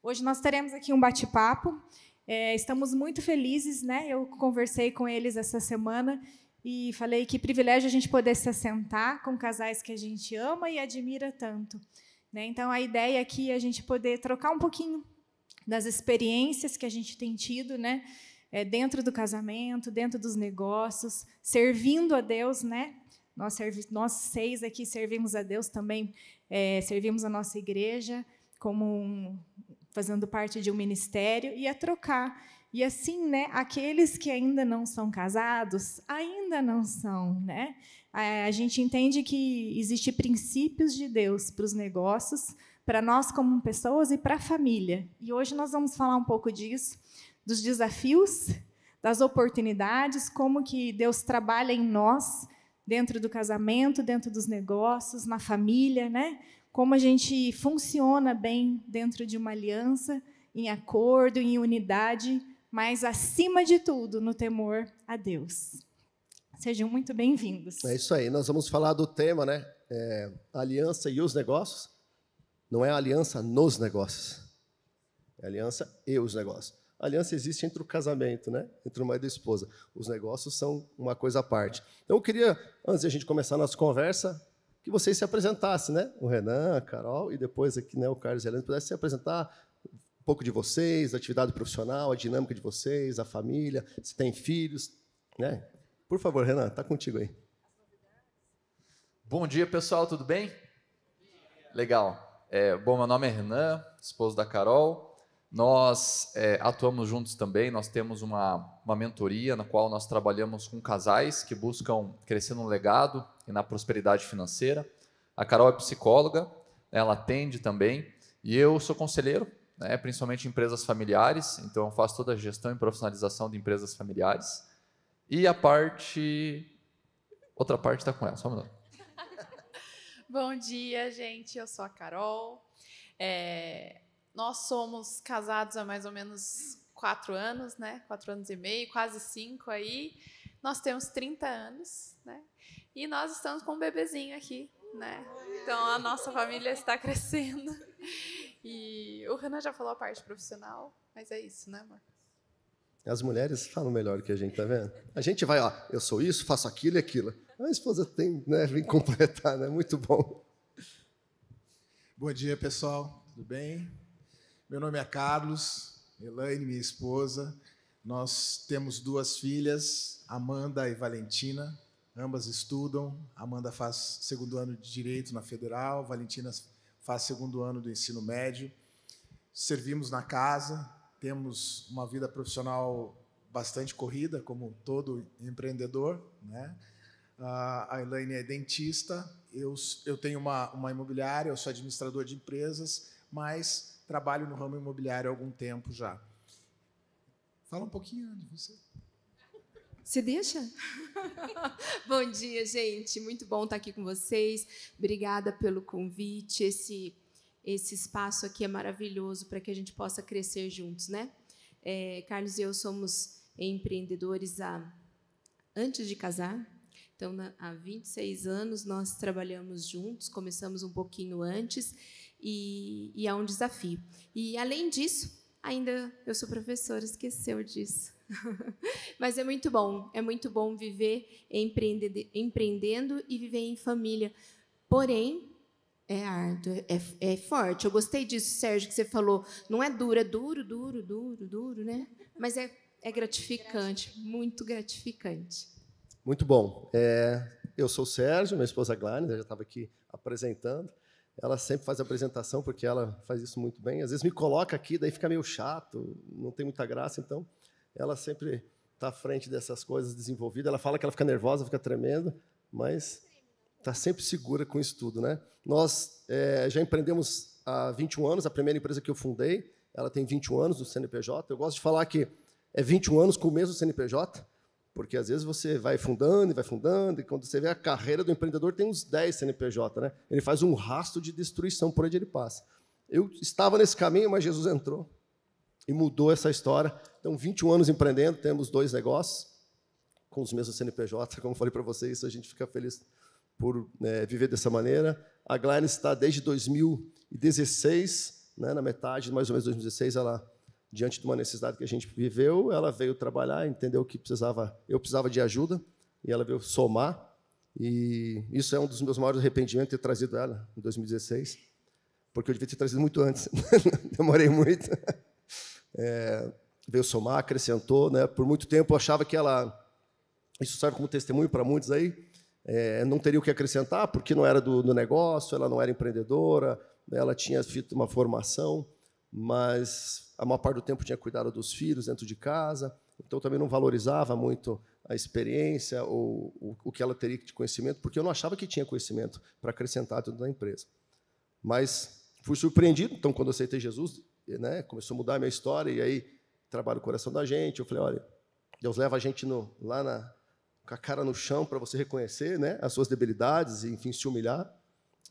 Hoje nós teremos aqui um bate-papo. Estamos muito felizes, né? Eu conversei com eles essa semana e falei que privilégio a gente poder se assentar com casais que a gente ama e admira tanto, né? Então, a ideia aqui é a gente poder trocar um pouquinho das experiências que a gente tem tido, né? Dentro do casamento, dentro dos negócios, servindo a Deus, né? Nós 6 aqui servimos a Deus também, servimos a nossa igreja fazendo parte de um ministério, e a trocar. E assim, né, aqueles que ainda não são casados, ainda não são, né? A gente entende que existem princípios de Deus para os negócios, para nós como pessoas e para a família. E hoje nós vamos falar um pouco disso, dos desafios, das oportunidades, como que Deus trabalha em nós, dentro do casamento, dentro dos negócios, na família, né? Como a gente funciona bem dentro de uma aliança, em acordo, em unidade, mas, acima de tudo, no temor a Deus. Sejam muito bem-vindos. É isso aí, nós vamos falar do tema, né? Aliança e os negócios. Não é aliança nos negócios, é aliança e os negócios. A aliança existe entre o casamento, né? Entre o marido e a esposa. Os negócios são uma coisa à parte. Então, eu queria, antes de a gente começar a nossa conversa, que vocês se apresentassem, né? O Renan, a Carol, e depois aqui, né, o Carlos e a Helena pudessem se apresentar um pouco de vocês, da atividade profissional, a dinâmica de vocês, a família, se tem filhos, né? Por favor, Renan, está contigo aí. Bom dia, pessoal, tudo bem? Legal. Bom, meu nome é Renan, esposo da Carol. Nós atuamos juntos também, nós temos uma mentoria na qual nós trabalhamos com casais que buscam crescer no legado e na prosperidade financeira. A Carol é psicóloga, ela atende também, e eu sou conselheiro, né, principalmente em empresas familiares, então eu faço toda a gestão e profissionalização de empresas familiares. E outra parte está com ela, só um minuto. Bom dia, gente, eu sou a Carol. Nós somos casados há mais ou menos 4 anos, né? 4 anos e meio, quase 5 aí. Nós temos 30 anos, né? E nós estamos com um bebezinho aqui, né? Então, a nossa família está crescendo. E o Renan já falou a parte profissional, mas é isso, né, amor? As mulheres falam melhor que a gente, tá vendo? A gente vai, ó, eu sou isso, faço aquilo e aquilo. A esposa tem, né, vem completar, né? Muito bom. Bom dia, pessoal. Tudo bem? Meu nome é Carlos, Elaine, minha esposa. Nós temos 2 filhas, Amanda e Valentina. Ambas estudam. Amanda faz 2º ano de Direito na Federal, Valentina faz 2º ano do ensino médio. Servimos na casa, temos uma vida profissional bastante corrida, como todo empreendedor, né? A Elaine é dentista, eu tenho uma imobiliária, eu sou administrador de empresas, mas trabalho no ramo imobiliário há algum tempo já. Fala um pouquinho de você. Você deixa? Bom dia, gente. Muito bom estar aqui com vocês. Obrigada pelo convite. Esse espaço aqui é maravilhoso para que a gente possa crescer juntos, né? Carlos e eu somos empreendedores antes de casar. Então, há 26 anos, nós trabalhamos juntos, começamos um pouquinho antes, e é um desafio. E, além disso, ainda eu sou professora, esqueceu disso. Mas é muito bom viver empreendendo e viver em família. Porém, é árduo, é forte. Eu gostei disso, Sérgio, que você falou. Não é duro, é duro, né? Mas é gratificante, muito gratificante. Muito bom. Eu sou o Sérgio, minha esposa Glane, já estava aqui apresentando. Ela sempre faz a apresentação, porque ela faz isso muito bem. Às vezes me coloca aqui, daí fica meio chato, não tem muita graça, então ela sempre está à frente dessas coisas, desenvolvida. Ela fala que ela fica nervosa, fica tremendo, mas está sempre segura com isso tudo, né? Nós já empreendemos há 21 anos, a primeira empresa que eu fundei, ela tem 21 anos do CNPJ. Eu gosto de falar que é 21 anos com o mesmo CNPJ, porque às vezes você vai fundando, e quando você vê a carreira do empreendedor, tem uns 10 CNPJ, né? Ele faz um rastro de destruição por onde ele passa. Eu estava nesse caminho, mas Jesus entrou e mudou essa história. Então, 21 anos empreendendo, temos 2 negócios com os mesmos CNPJ, como eu falei para vocês, a gente fica feliz por viver dessa maneira. A Glane está desde 2016 né, na metade, mais ou menos 2016, ela, diante de uma necessidade que a gente viveu, ela veio trabalhar, entendeu que eu precisava de ajuda, e ela veio somar. E isso é um dos meus maiores arrependimentos, ter trazido ela em 2016, porque eu devia ter trazido muito antes. Demorei muito. Veio somar, acrescentou, né? Por muito tempo eu achava que ela, isso serve como testemunho para muitos aí, não teria o que acrescentar, porque não era do negócio, ela não era empreendedora, ela tinha feito uma formação, mas a maior parte do tempo tinha cuidado dos filhos dentro de casa, então também não valorizava muito a experiência ou o que ela teria de conhecimento, porque eu não achava que tinha conhecimento para acrescentar dentro da empresa. Mas fui surpreendido, então, quando eu aceitei Jesus, né, começou a mudar a minha história, e aí trabalha o coração da gente. Eu falei, olha, Deus leva a gente lá com a cara no chão para você reconhecer, né, as suas debilidades e, enfim, se humilhar.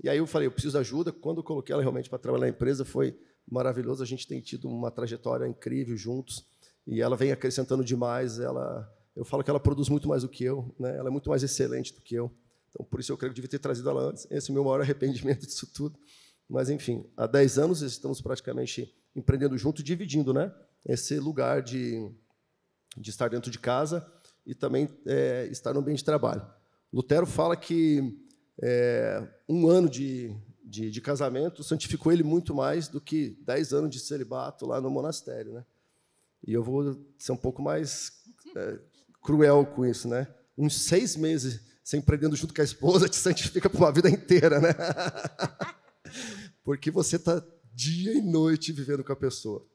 E aí eu falei, eu preciso de ajuda. Quando eu coloquei ela realmente para trabalhar na empresa, foi maravilhoso. A gente tem tido uma trajetória incrível juntos, e ela vem acrescentando demais. Eu falo que ela produz muito mais do que eu, né? Ela é muito mais excelente do que eu. Então, por isso eu creio que devia ter trazido ela antes. Esse é o meu maior arrependimento disso tudo. Mas, enfim, há 10 anos estamos praticamente empreendendo junto, dividindo, né, esse lugar de estar dentro de casa e também estar no ambiente de trabalho. Lutero fala que 1 ano de casamento santificou ele muito mais do que 10 anos de celibato lá no monastério, né? E eu vou ser um pouco mais cruel com isso, né? Uns 6 meses sem empreendendo junto com a esposa te santifica para uma vida inteira, né? Porque você está dia e noite vivendo com a pessoa,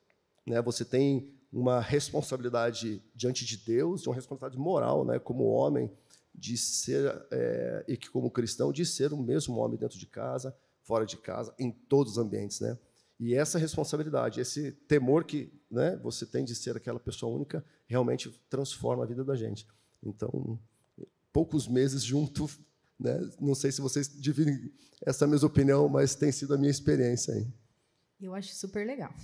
né? Você tem uma responsabilidade diante de Deus, uma responsabilidade moral, né, como homem, de ser, e que como cristão, de ser o mesmo homem dentro de casa, fora de casa, em todos os ambientes, né? E essa responsabilidade, esse temor que, né, você tem de ser aquela pessoa única, realmente transforma a vida da gente. Então, poucos meses junto, né? Não sei se vocês dividem essa mesma opinião, mas tem sido a minha experiência aí. Eu acho super legal.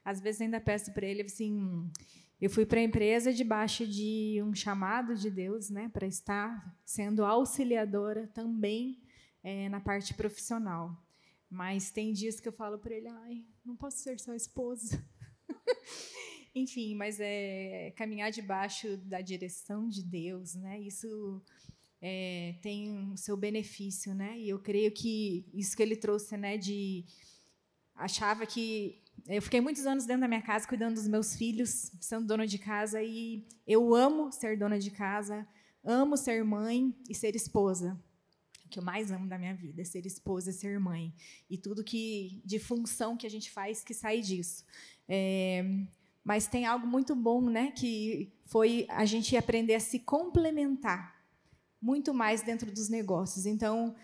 Às vezes ainda peço para ele assim, eu fui para a empresa debaixo de um chamado de Deus, né, para estar sendo auxiliadora também na parte profissional. Mas tem dias que eu falo para ele, ai, não posso ser sua esposa. Enfim, mas caminhar debaixo da direção de Deus, né? Isso tem o seu benefício, né? E eu creio que isso que ele trouxe, né? Achava que eu fiquei muitos anos dentro da minha casa cuidando dos meus filhos, sendo dona de casa, e eu amo ser dona de casa, amo ser mãe e ser esposa. O que eu mais amo da minha vida é ser esposa e ser mãe, e tudo de função que a gente faz que sai disso. Mas tem algo muito bom, né, que foi a gente aprender a se complementar muito mais dentro dos negócios. Então,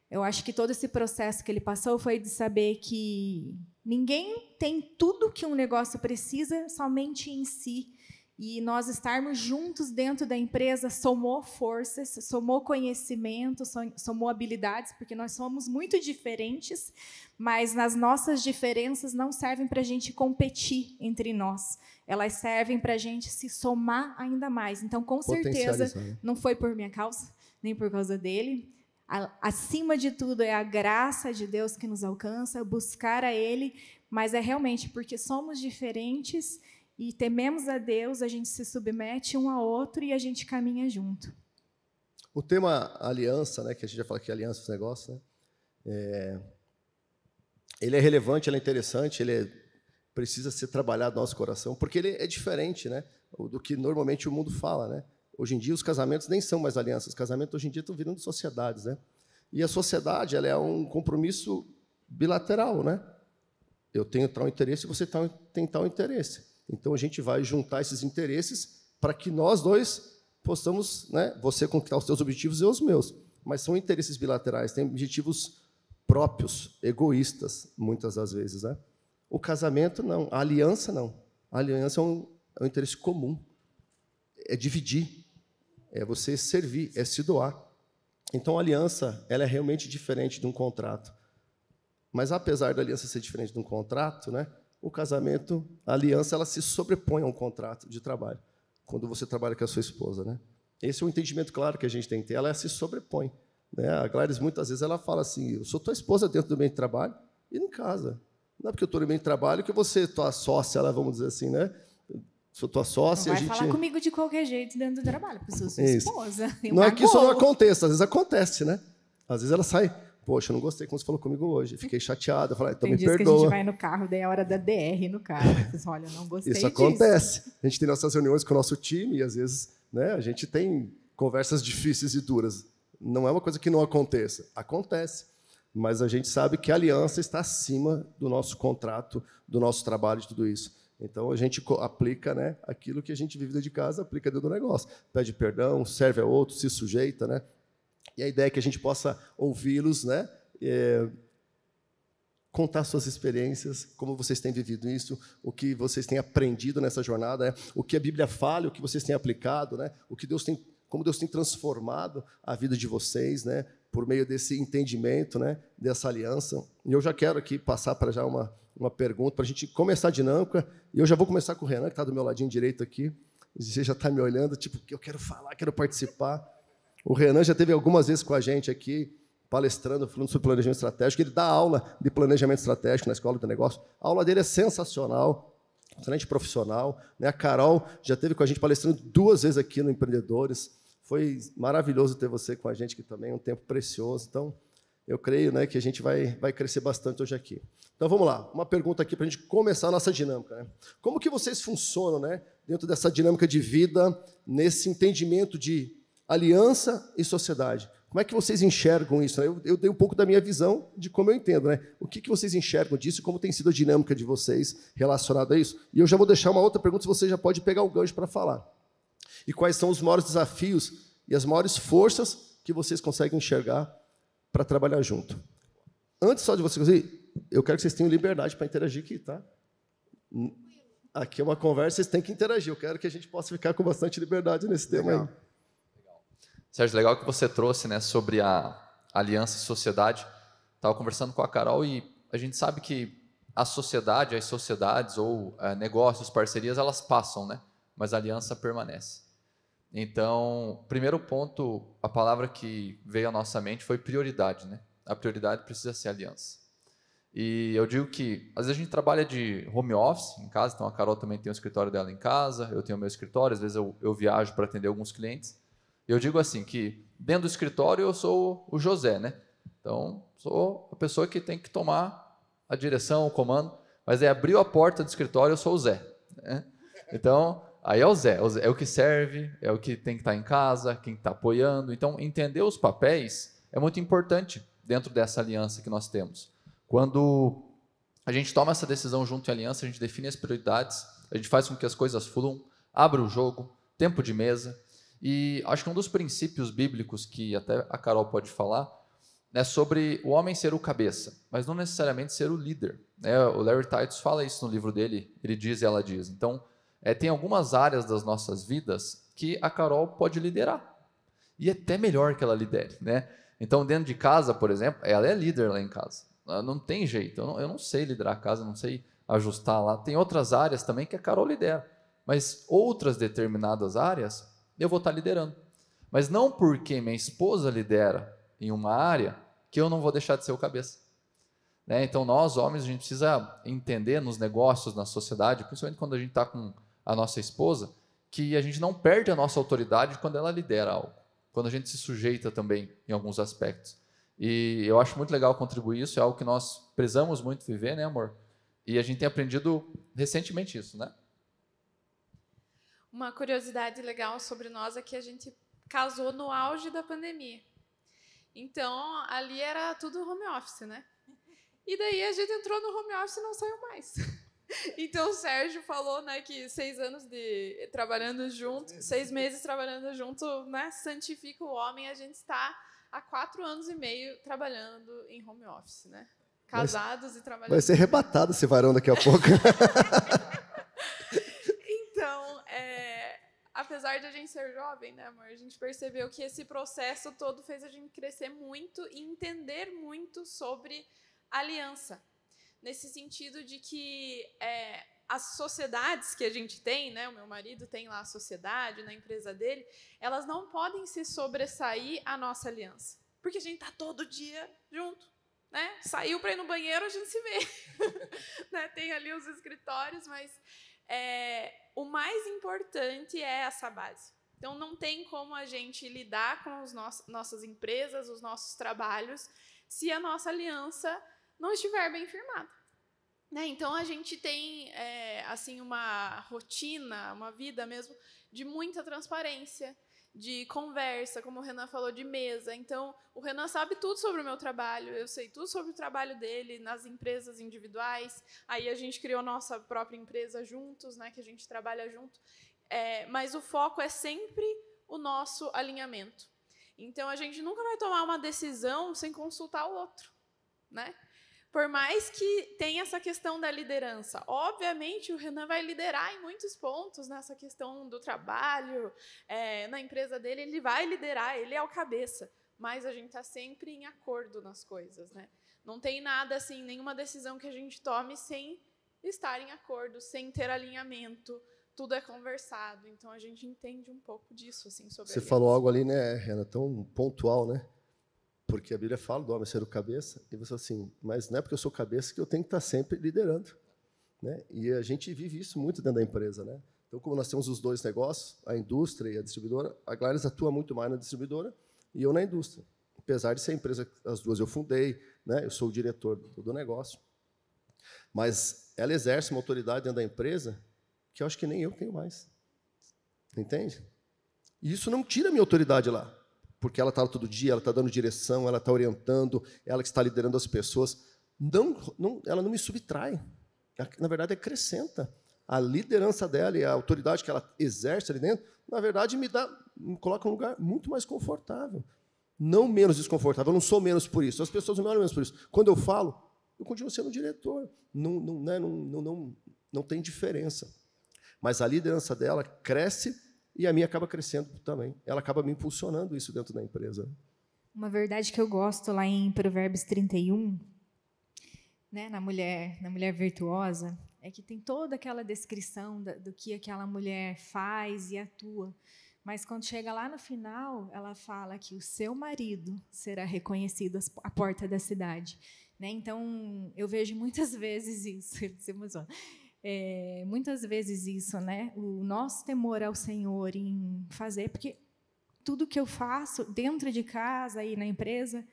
eu acho que todo esse processo que ele passou foi de saber que ninguém tem tudo que um negócio precisa somente em si. E nós estarmos juntos dentro da empresa somou forças, somou conhecimento, somou habilidades, porque nós somos muito diferentes, mas nas nossas diferenças não servem para a gente competir entre nós. Elas servem para a gente se somar ainda mais. Então, com certeza, não foi por minha causa, nem por causa dele. Acima de tudo, é a graça de Deus que nos alcança, buscar a Ele, mas é realmente porque somos diferentes e tememos a Deus, a gente se submete um ao outro e a gente caminha junto. O tema aliança, né, que a gente já fala que é aliança esse negócio, né, ele é relevante, ele é interessante, precisa ser trabalhado no nosso coração, porque ele é diferente, né, do que normalmente o mundo fala, né? Hoje em dia, os casamentos nem são mais alianças. Os casamentos, hoje em dia, estão virando sociedades, né? E a sociedade ela é um compromisso bilateral, né? Eu tenho tal interesse e você tem tal interesse. Então, a gente vai juntar esses interesses para que nós dois possamos, né, você conquistar os seus objetivos e eu os meus. Mas são interesses bilaterais, têm objetivos próprios, egoístas, muitas das vezes, né? O casamento, não. A aliança, não. A aliança é um interesse comum. É dividir. É você servir, é se doar. Então, a aliança ela é realmente diferente de um contrato. Mas, apesar da aliança ser diferente de um contrato, né, o casamento, a aliança, ela se sobrepõe a um contrato de trabalho, quando você trabalha com a sua esposa, né? Esse é o entendimento claro que a gente tem que ter. Ela se sobrepõe, né? A Gladys, muitas vezes, ela fala assim, eu sou tua esposa dentro do meio de trabalho, E em casa. Não é porque eu estou no meio de trabalho que você, tua sócia, vamos dizer assim, né? Sou tua sócia, não vai falar comigo de qualquer jeito dentro do trabalho, porque eu sou sua esposa. Não é que isso não aconteça, às vezes acontece, né? Às vezes ela sai, poxa, eu não gostei como você falou comigo hoje, fiquei chateada, falei, então me perdoa. Tem dias que a gente vai no carro, daí é a hora da DR no carro. Olha, eu não gostei disso. Isso acontece. A gente tem nossas reuniões com o nosso time e, às vezes, né, a gente tem conversas difíceis e duras. Não é uma coisa que não aconteça. Acontece. Mas a gente sabe que a aliança está acima do nosso contrato, do nosso trabalho, de tudo isso. Então, a gente aplica, né, aquilo que a gente vive dentro de casa, aplica dentro do negócio. Pede perdão, serve a outro, se sujeita. Né? E a ideia é que a gente possa ouvi-los, né, contar suas experiências, como vocês têm vivido isso, o que vocês têm aprendido nessa jornada, né? O que a Bíblia fala, o que vocês têm aplicado, né? O que Deus tem, como Deus tem transformado a vida de vocês, né? Por meio desse entendimento, né? Dessa aliança. E eu já quero aqui passar para já uma pergunta, para a gente começar a dinâmica, e eu já vou começar com o Renan, que está do meu ladinho direito aqui. Você já está me olhando, tipo, eu quero falar, quero participar. O Renan já esteve algumas vezes com a gente aqui, palestrando, falando sobre planejamento estratégico. Ele dá aula de planejamento estratégico na Escola do Negócio. A aula dele é sensacional, excelente profissional. Né? A Carol já esteve com a gente palestrando 2 vezes aqui no Empreendedores. Foi maravilhoso ter você com a gente aqui também, um tempo precioso. Então, eu creio, né, que a gente vai crescer bastante hoje aqui. Então, vamos lá. Uma pergunta aqui para a gente começar a nossa dinâmica. Né? Como que vocês funcionam, né, dentro dessa dinâmica de vida, nesse entendimento de aliança e sociedade? Como é que vocês enxergam isso? Eu dei um pouco da minha visão de como eu entendo. Né? O que vocês enxergam disso e como tem sido a dinâmica de vocês relacionada a isso? E eu já vou deixar uma outra pergunta, se você já pode pegar o gancho para falar. E quais são os maiores desafios e as maiores forças que vocês conseguem enxergar para trabalhar junto? Antes só de vocês, eu quero que vocês tenham liberdade para interagir aqui, tá? Aqui é uma conversa, vocês têm que interagir. Eu quero que a gente possa ficar com bastante liberdade nesse tema aí. Sérgio, legal que você trouxe, né, sobre a aliança e sociedade. Estava conversando com a Carol e a gente sabe que a sociedade, as sociedades ou negócios, parcerias, elas passam, né? Mas a aliança permanece. Então, primeiro ponto, a palavra que veio à nossa mente foi prioridade, né? A prioridade precisa ser aliança. E eu digo que, às vezes a gente trabalha de home office em casa, então a Carol também tem o escritório dela em casa, eu tenho o meu escritório, às vezes eu viajo para atender alguns clientes. Eu digo assim, que dentro do escritório eu sou o José, né? Então, sou a pessoa que tem que tomar a direção, o comando, mas aí abriu a porta do escritório, eu sou o Zé. Né? Então, aí é o Zé, é o que serve, é o que tem que estar em casa, quem está apoiando. Então, entender os papéis é muito importante dentro dessa aliança que nós temos. Quando a gente toma essa decisão junto em aliança, a gente define as prioridades, a gente faz com que as coisas fluam, abre o jogo, tempo de mesa. E acho que um dos princípios bíblicos que até a Carol pode falar é sobre o homem ser o cabeça, mas não necessariamente ser o líder. O Larry Titus fala isso no livro dele, ele diz e ela diz. Então, tem algumas áreas das nossas vidas que a Carol pode liderar. E é até melhor que ela lidere. Né? Então, dentro de casa, por exemplo, ela é líder lá em casa. Não tem jeito, eu não sei liderar a casa, não sei ajustar lá. Tem outras áreas também que a Carol lidera, mas outras determinadas áreas eu vou estar liderando. Mas não porque minha esposa lidera em uma área que eu não vou deixar de ser o cabeça. Né? Então, nós, homens, a gente precisa entender nos negócios, na sociedade, principalmente quando a gente está com a nossa esposa, que a gente não perde a nossa autoridade quando ela lidera algo, quando a gente se sujeita também em alguns aspectos. E eu acho muito legal contribuir isso, é algo que nós prezamos muito viver, né, amor? E a gente tem aprendido recentemente isso, né? Uma curiosidade legal sobre nós é que a gente casou no auge da pandemia. Então, ali era tudo home office, né? E daí a gente entrou no home office e não saiu mais. Então, o Sérgio falou, né, que 6 anos de trabalhando junto, 6 meses trabalhando junto, né, santifica o homem. A gente está há 4 anos e meio trabalhando em home office, né? Casados e trabalhando. Vai ser arrebatado esse varão daqui a pouco. Então, apesar de a gente ser jovem, né, amor, a gente percebeu que esse processo todo fez a gente crescer muito e entender muito sobre aliança. Nesse sentido de que as sociedades que a gente tem, né, o meu marido tem lá a sociedade na empresa dele, elas não podem se sobressair à nossa aliança, porque a gente está todo dia junto. né? Saiu para ir no banheiro, a gente se vê. Né? Tem ali os escritórios, mas o mais importante é essa base. Então, não tem como a gente lidar com as nossas empresas, os nossos trabalhos, se a nossa aliança não estiver bem firmada. Né? Então, a gente tem assim, uma rotina, uma vida mesmo, de muita transparência, de conversa, como o Renan falou, de mesa. Então, o Renan sabe tudo sobre o meu trabalho, eu sei tudo sobre o trabalho dele nas empresas individuais. Aí a gente criou nossa própria empresa juntos, né, que a gente trabalha junto. Mas o foco é sempre o nosso alinhamento. Então, a gente nunca vai tomar uma decisão sem consultar o outro, né? Por mais que tenha essa questão da liderança. Obviamente, o Renan vai liderar em muitos pontos nessa questão do trabalho, na empresa dele, ele vai liderar, ele é o cabeça. Mas a gente está sempre em acordo nas coisas, né? Não tem nada assim, nenhuma decisão que a gente tome sem estar em acordo, sem ter alinhamento. Tudo é conversado. Então, a gente entende um pouco disso, assim, sobre Você falou algo ali, né, Renan, tão pontual, né? Porque a Bíblia fala do homem ser o cabeça, e você assim, mas não é porque eu sou cabeça que eu tenho que estar sempre liderando, né? E a gente vive isso muito dentro da empresa, né? Então, como nós temos os dois negócios, a indústria e a distribuidora, a Glaris atua muito mais na distribuidora e eu na indústria. Apesar de ser a empresa, as duas eu fundei, né? Eu sou o diretor do negócio. Mas ela exerce uma autoridade dentro da empresa que eu acho que nem eu tenho mais. Entende? E isso não tira a minha autoridade lá. Porque ela está lá todo dia, ela está dando direção, ela está orientando, ela que está liderando as pessoas. Ela não me subtrai. Na verdade, acrescenta. A liderança dela e a autoridade que ela exerce ali dentro, na verdade, me coloca em um lugar muito mais confortável. Não menos desconfortável. Eu não sou menos por isso. As pessoas não me olham menos por isso. Quando eu falo, eu continuo sendo diretor. Não tem diferença. Mas a liderança dela cresce e a minha acaba crescendo também. Ela acaba me impulsionando isso dentro da empresa. Uma verdade que eu gosto lá em Provérbios 31, né, na mulher virtuosa, é que tem toda aquela descrição do que aquela mulher faz e atua. Mas quando chega lá no final, ela fala que o seu marido será reconhecido à porta da cidade. Né? Então, eu vejo muitas vezes isso. Se emociona. Muitas vezes isso, né? O nosso temor ao Senhor em fazer, porque tudo que eu faço dentro de casa e na empresa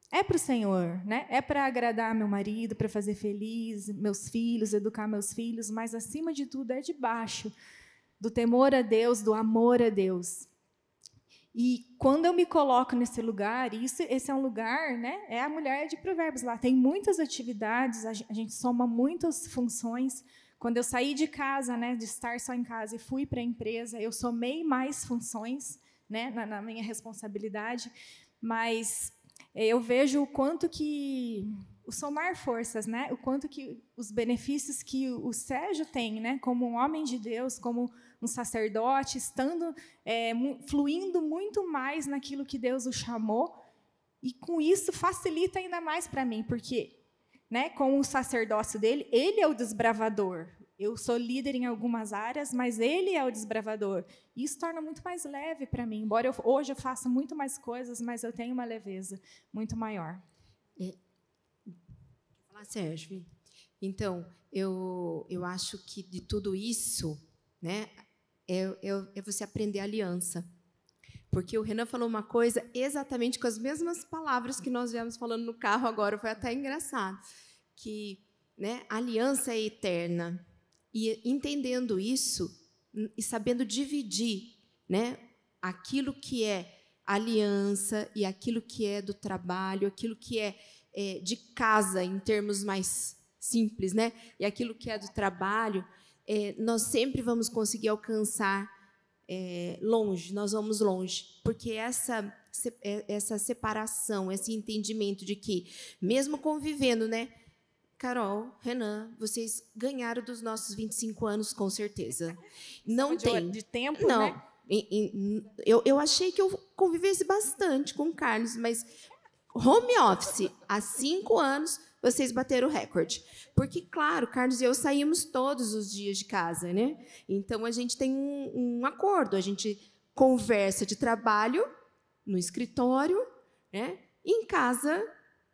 é para o Senhor, né? É para agradar meu marido, para fazer feliz meus filhos, educar meus filhos, mas acima de tudo é debaixo do temor a Deus, do amor a Deus. E quando eu me coloco nesse lugar, esse é um lugar, né? É a mulher de Provérbios lá. Tem muitas atividades, a gente soma muitas funções. Quando eu saí de casa, né, de estar só em casa e fui para a empresa, eu somei mais funções, né, na minha responsabilidade. Mas eu vejo o quanto que o somar forças, né? O quanto que os benefícios que o Sérgio tem, né? Como um homem de Deus, como um sacerdote, estando fluindo muito mais naquilo que Deus o chamou, e com isso facilita ainda mais para mim, porque, né? Com o sacerdócio dele, ele é o desbravador. Eu sou líder em algumas áreas, mas ele é o desbravador. Isso torna muito mais leve para mim. Embora hoje eu faça muito mais coisas, mas eu tenho uma leveza muito maior. Sérgio, então, eu acho que de tudo isso, né, é você aprender a aliança. Porque o Renan falou uma coisa exatamente com as mesmas palavras que nós viemos falando no carro agora, foi até engraçado, que, né, a aliança é eterna. E entendendo isso, e sabendo dividir, né, aquilo que é aliança e aquilo que é do trabalho, aquilo que é de casa, em termos mais simples, né? E aquilo que é do trabalho, nós sempre vamos conseguir alcançar longe, nós vamos longe, porque essa separação, esse entendimento de que, mesmo convivendo, né? Carol, Renan, vocês ganharam dos nossos 25 anos, com certeza. Não tem. De tempo, não, né? Eu achei que eu convivesse bastante com o Carlos, mas home office, há 5 anos, vocês bateram o recorde. Porque, claro, Carlos e eu saímos todos os dias de casa, né? Então, a gente tem um acordo, a gente conversa de trabalho no escritório, né? Em casa,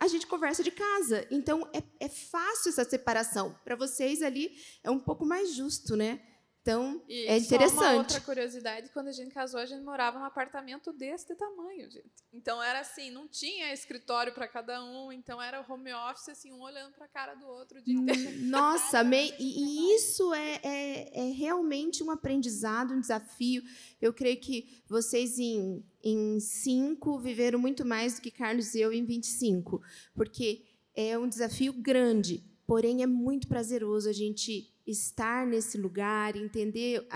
a gente conversa de casa. Então, é fácil essa separação. Para vocês ali, é um pouco mais justo, né? Então, E é interessante. Só uma outra curiosidade, quando a gente casou, a gente morava num apartamento deste tamanho, gente. Então, era assim, não tinha escritório para cada um, então era home office, assim, um olhando para a cara do outro o dia inteiro. Nossa, e isso é realmente um aprendizado, um desafio. Eu creio que vocês, em 5, viveram muito mais do que Carlos e eu em 25, porque é um desafio grande, porém é muito prazeroso a gente estar nesse lugar, entender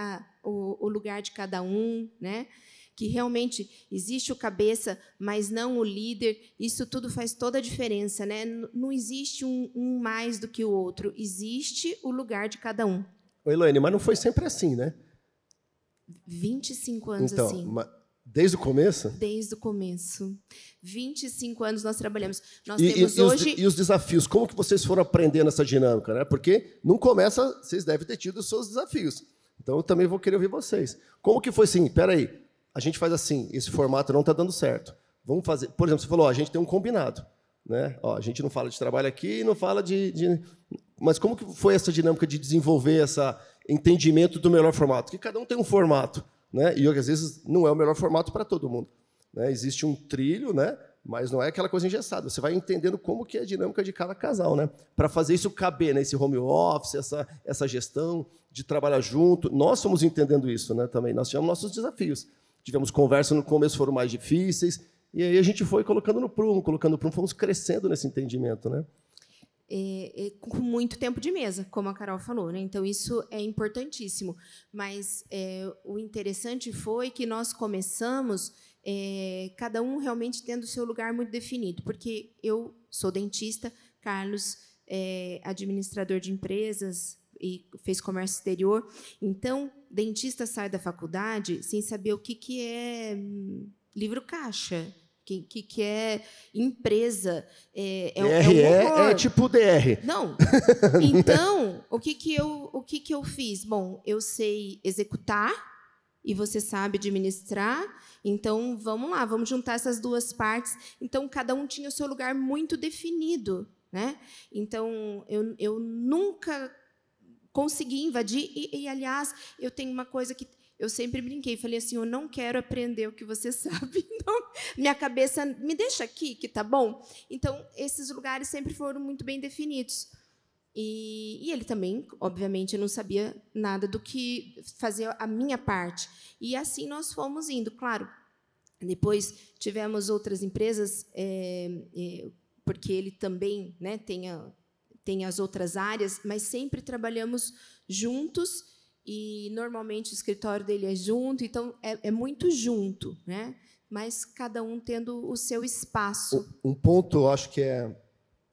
o lugar de cada um, né? Que realmente existe o cabeça, mas não o líder. Isso tudo faz toda a diferença, né? Não existe um mais do que o outro. Existe o lugar de cada um. Oi, Elaine, mas não foi sempre assim, né? 25 anos então, assim. Desde o começo? Desde o começo. 25 anos nós trabalhamos. Nós temos hoje... E os desafios? Como que vocês foram aprendendo essa dinâmica? Né? Porque não começa... Vocês devem ter tido os seus desafios. Então, eu também vou querer ouvir vocês. Como que foi assim? Espera aí, a gente faz assim, esse formato não está dando certo. Vamos fazer... Por exemplo, você falou, a gente tem um combinado. Né? A gente não fala de trabalho aqui, não fala de... Mas como que foi essa dinâmica de desenvolver esse entendimento do melhor formato? Porque cada um tem um formato. Né? E, às vezes, não é o melhor formato para todo mundo. Né? Existe um trilho, né? Mas não é aquela coisa engessada. Você vai entendendo como que é a dinâmica de cada casal, né? Para fazer isso caber, né? Esse home office, essa gestão de trabalhar junto. Nós fomos entendendo isso, né? Também. Nós tivemos nossos desafios. Tivemos conversas no começo, foram mais difíceis, e aí a gente foi colocando no prumo, fomos crescendo nesse entendimento, né? Com muito tempo de mesa, como a Carol falou, né? Então isso é importantíssimo. Mas o interessante foi que nós começamos cada um realmente tendo o seu lugar muito definido, porque eu sou dentista, Carlos é administrador de empresas e fez comércio exterior. Então, dentista sai da faculdade sem saber o que é livro caixa. Que é empresa. É um horror. É tipo DR. Não. Então, o que eu fiz? Bom, eu sei executar e você sabe administrar, então vamos lá, vamos juntar essas duas partes. Então, cada um tinha o seu lugar muito definido. Né? Então, eu nunca consegui invadir. E, aliás, eu tenho uma coisa que... Eu sempre brinquei, falei assim, eu não quero aprender o que você sabe, então minha cabeça me deixa aqui, que tá bom. Então, esses lugares sempre foram muito bem definidos. E ele também, obviamente, não sabia nada do que fazer a minha parte. E assim nós fomos indo. Claro, depois tivemos outras empresas, porque ele também, né, tem as outras áreas, mas sempre trabalhamos juntos. E, normalmente, o escritório dele é junto, então, é muito junto, né? Mas cada um tendo o seu espaço. Um ponto, eu acho que é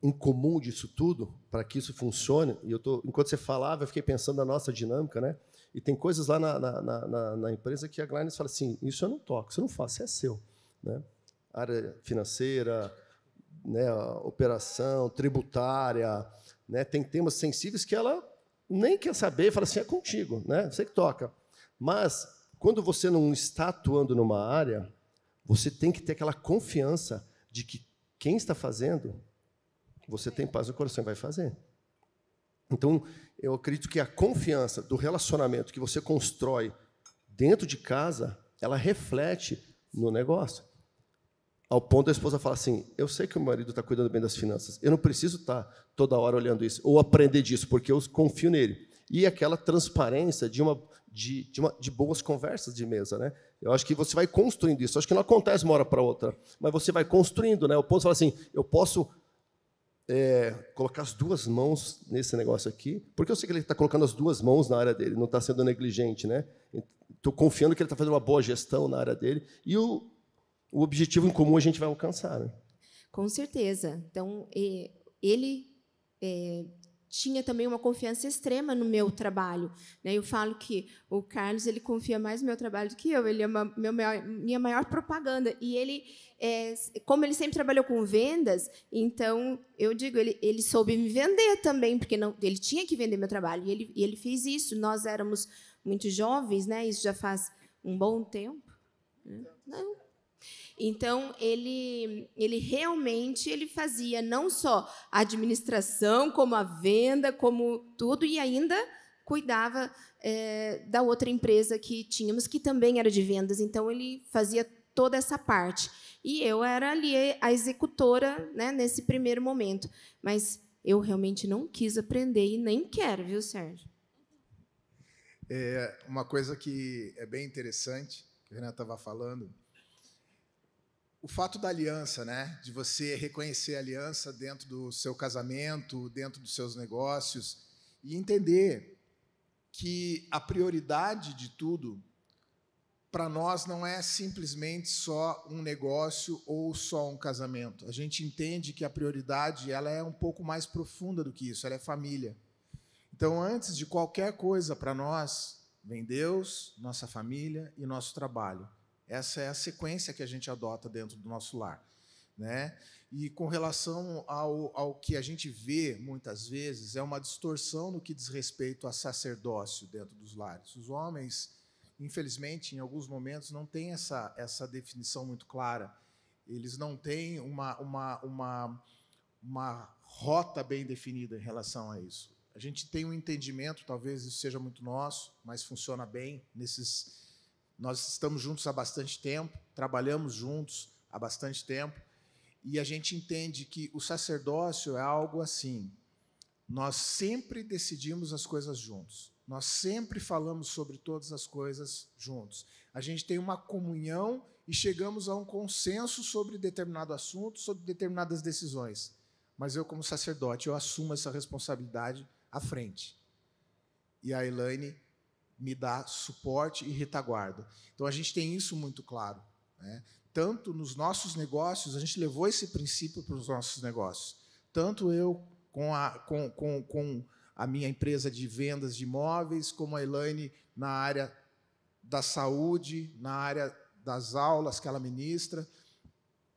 incomum disso tudo, para que isso funcione, e enquanto você falava, eu fiquei pensando na nossa dinâmica, né? E tem coisas lá na empresa que a Glynis fala assim, isso eu não toco, isso eu não faço, isso é seu. Né? Área financeira, né, operação, tributária, né? Tem temas sensíveis que ela... nem quer saber, fala assim, é contigo, né? Você que toca. Mas, quando você não está atuando numa área, você tem que ter aquela confiança de que quem está fazendo, você tem paz no coração e vai fazer. Então, eu acredito que a confiança do relacionamento que você constrói dentro de casa, ela reflete no negócio. Ao ponto da esposa falar assim, eu sei que o marido está cuidando bem das finanças, eu não preciso estar toda hora olhando isso, ou aprender disso, porque eu confio nele. E aquela transparência de boas conversas de mesa. Né? Eu acho que você vai construindo isso. Eu acho que não acontece uma hora para outra, mas você vai construindo. Né? O ponto de falar assim, eu posso colocar as duas mãos nesse negócio aqui, porque eu sei que ele está colocando as duas mãos na área dele, não está sendo negligente. Né? Estou confiando que ele está fazendo uma boa gestão na área dele, e o objetivo em comum a gente vai alcançar. Né? Com certeza. Então, ele tinha também uma confiança extrema no meu trabalho. Né? Eu falo que o Carlos ele confia mais no meu trabalho do que eu. Ele é minha maior propaganda. E ele, como ele sempre trabalhou com vendas, então, eu digo, ele soube me vender também, porque ele tinha que vender meu trabalho. E ele fez isso. Nós éramos muito jovens, né? Isso já faz um bom tempo. Não. Então, ele realmente fazia não só a administração, como a venda, como tudo, e ainda cuidava da outra empresa que tínhamos, que também era de vendas. Então, ele fazia toda essa parte. E eu era ali a executora, né, nesse primeiro momento. Mas eu realmente não quis aprender e nem quero, viu, Sérgio? Uma coisa que é bem interessante, que a Renata estava falando, o fato da aliança, né, de você reconhecer a aliança dentro do seu casamento, dentro dos seus negócios, e entender que a prioridade de tudo, para nós, não é simplesmente só um negócio ou só um casamento. A gente entende que a prioridade ela é um pouco mais profunda do que isso, ela é família. Então, antes de qualquer coisa para nós, vem Deus, nossa família e nosso trabalho. Essa é a sequência que a gente adota dentro do nosso lar, né? E com relação ao que a gente vê, muitas vezes, é uma distorção no que diz respeito a sacerdócio dentro dos lares. Os homens, infelizmente, em alguns momentos, não têm essa definição muito clara. Eles não têm uma rota bem definida em relação a isso. A gente tem um entendimento, talvez isso seja muito nosso, mas funciona bem. Nós estamos juntos há bastante tempo, trabalhamos juntos há bastante tempo, e a gente entende que o sacerdócio é algo assim. Nós sempre decidimos as coisas juntos. Nós sempre falamos sobre todas as coisas juntos. A gente tem uma comunhão e chegamos a um consenso sobre determinado assunto, sobre determinadas decisões. Mas eu, como sacerdote, eu assumo essa responsabilidade à frente. E a Elaine me dá suporte e retaguarda. Então, a gente tem isso muito claro, né? Tanto nos nossos negócios, a gente levou esse princípio para os nossos negócios. Tanto eu com a minha empresa de vendas de imóveis, como a Elaine na área da saúde, na área das aulas que ela ministra.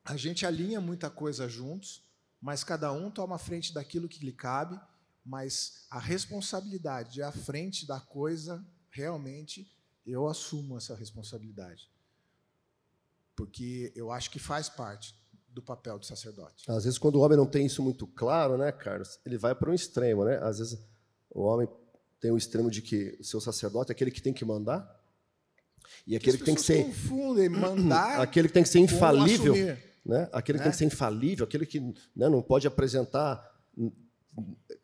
A gente alinha muita coisa juntos, mas cada um toma a frente daquilo que lhe cabe, mas a responsabilidade à frente da coisa, realmente, eu assumo essa responsabilidade. Porque eu acho que faz parte do papel do sacerdote. Às vezes, quando o homem não tem isso muito claro, né, Carlos, ele vai para um extremo, né? Às vezes, o homem tem o extremo de que o seu sacerdote é aquele que tem que mandar, e aquele que tem que ser... confundem mandar aquele que tem que ser infalível, né? Aquele que tem que ser infalível, aquele que, né, não pode apresentar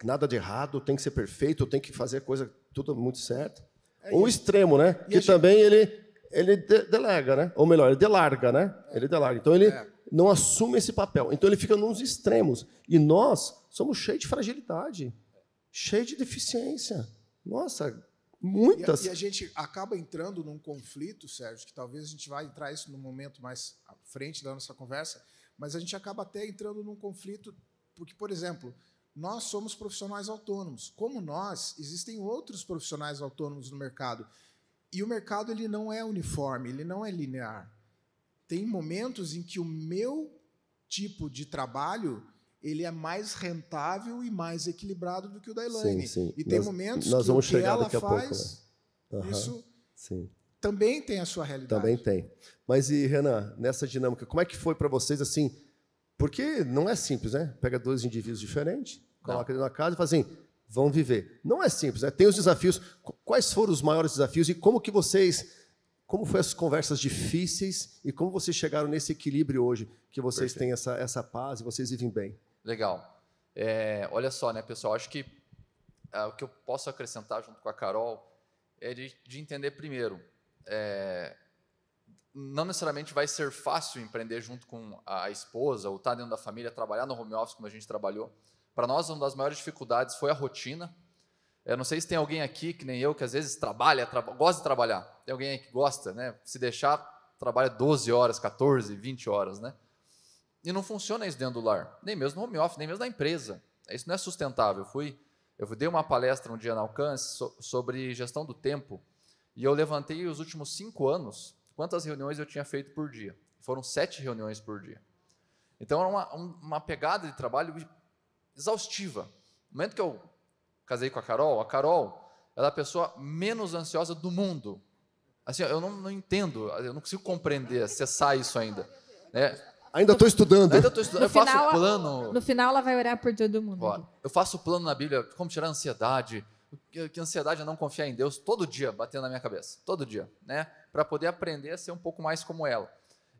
nada de errado, tem que ser perfeito, tem que fazer a coisa tudo muito certo. Ou o extremo, né? Que também ele delega, né? Ou melhor, ele delarga, né? Ele delarga. Então, ele não assume esse papel. Então, ele fica nos extremos. E nós somos cheios de fragilidade, cheios de deficiência. Nossa, muitas. E a gente acaba entrando num conflito, Sérgio, que talvez a gente vai entrar isso no momento mais à frente da nossa conversa, mas a gente acaba até entrando num conflito, porque, por exemplo, nós somos profissionais autônomos. Como nós, existem outros profissionais autônomos no mercado. E o mercado ele não é uniforme, ele não é linear. Tem momentos em que o meu tipo de trabalho ele é mais rentável e mais equilibrado do que o da Elaine. Sim. E tem momentos nós que vamos o que chegar ela daqui a faz, pouco, né? isso sim. também tem a sua realidade. Também tem. Mas, e Renan, nessa dinâmica, como é que foi para vocês, assim, porque não é simples, né? Pega dois indivíduos diferentes, coloca eles na casa e fala assim, vão viver. Não é simples, né? Tem os desafios. Quais foram os maiores desafios e como foram as conversas difíceis e como vocês chegaram nesse equilíbrio hoje, que vocês têm essa paz e vocês vivem bem? Legal. Olha só, né, pessoal, acho que o que eu posso acrescentar junto com a Carol é de entender primeiro, não necessariamente vai ser fácil empreender junto com a esposa ou estar dentro da família, trabalhar no home office como a gente trabalhou. Para nós, uma das maiores dificuldades foi a rotina. Eu não sei se tem alguém aqui, que nem eu, que às vezes gosta de trabalhar. Tem alguém aí que gosta, né? Se deixar, trabalha 12 horas, 14, 20 horas, né? E não funciona isso dentro do lar. Nem mesmo no home office, nem mesmo na empresa. Isso não é sustentável. Eu dei uma palestra um dia na Alcance sobre gestão do tempo e eu levantei os últimos 5 anos quantas reuniões eu tinha feito por dia. Foram 7 reuniões por dia. Então, era uma pegada de trabalho exaustiva. No momento que eu casei com a Carol, ela é a pessoa menos ansiosa do mundo. Assim, eu não entendo, eu não consigo compreender, acessar isso ainda. né? Ainda estou estudando. Eu faço plano. No final, ela vai orar por todo mundo. Eu faço plano na Bíblia, como tirar a ansiedade. Que ansiedade é não confiar em Deus, todo dia batendo na minha cabeça. Todo dia, né? Para poder aprender a ser um pouco mais como ela.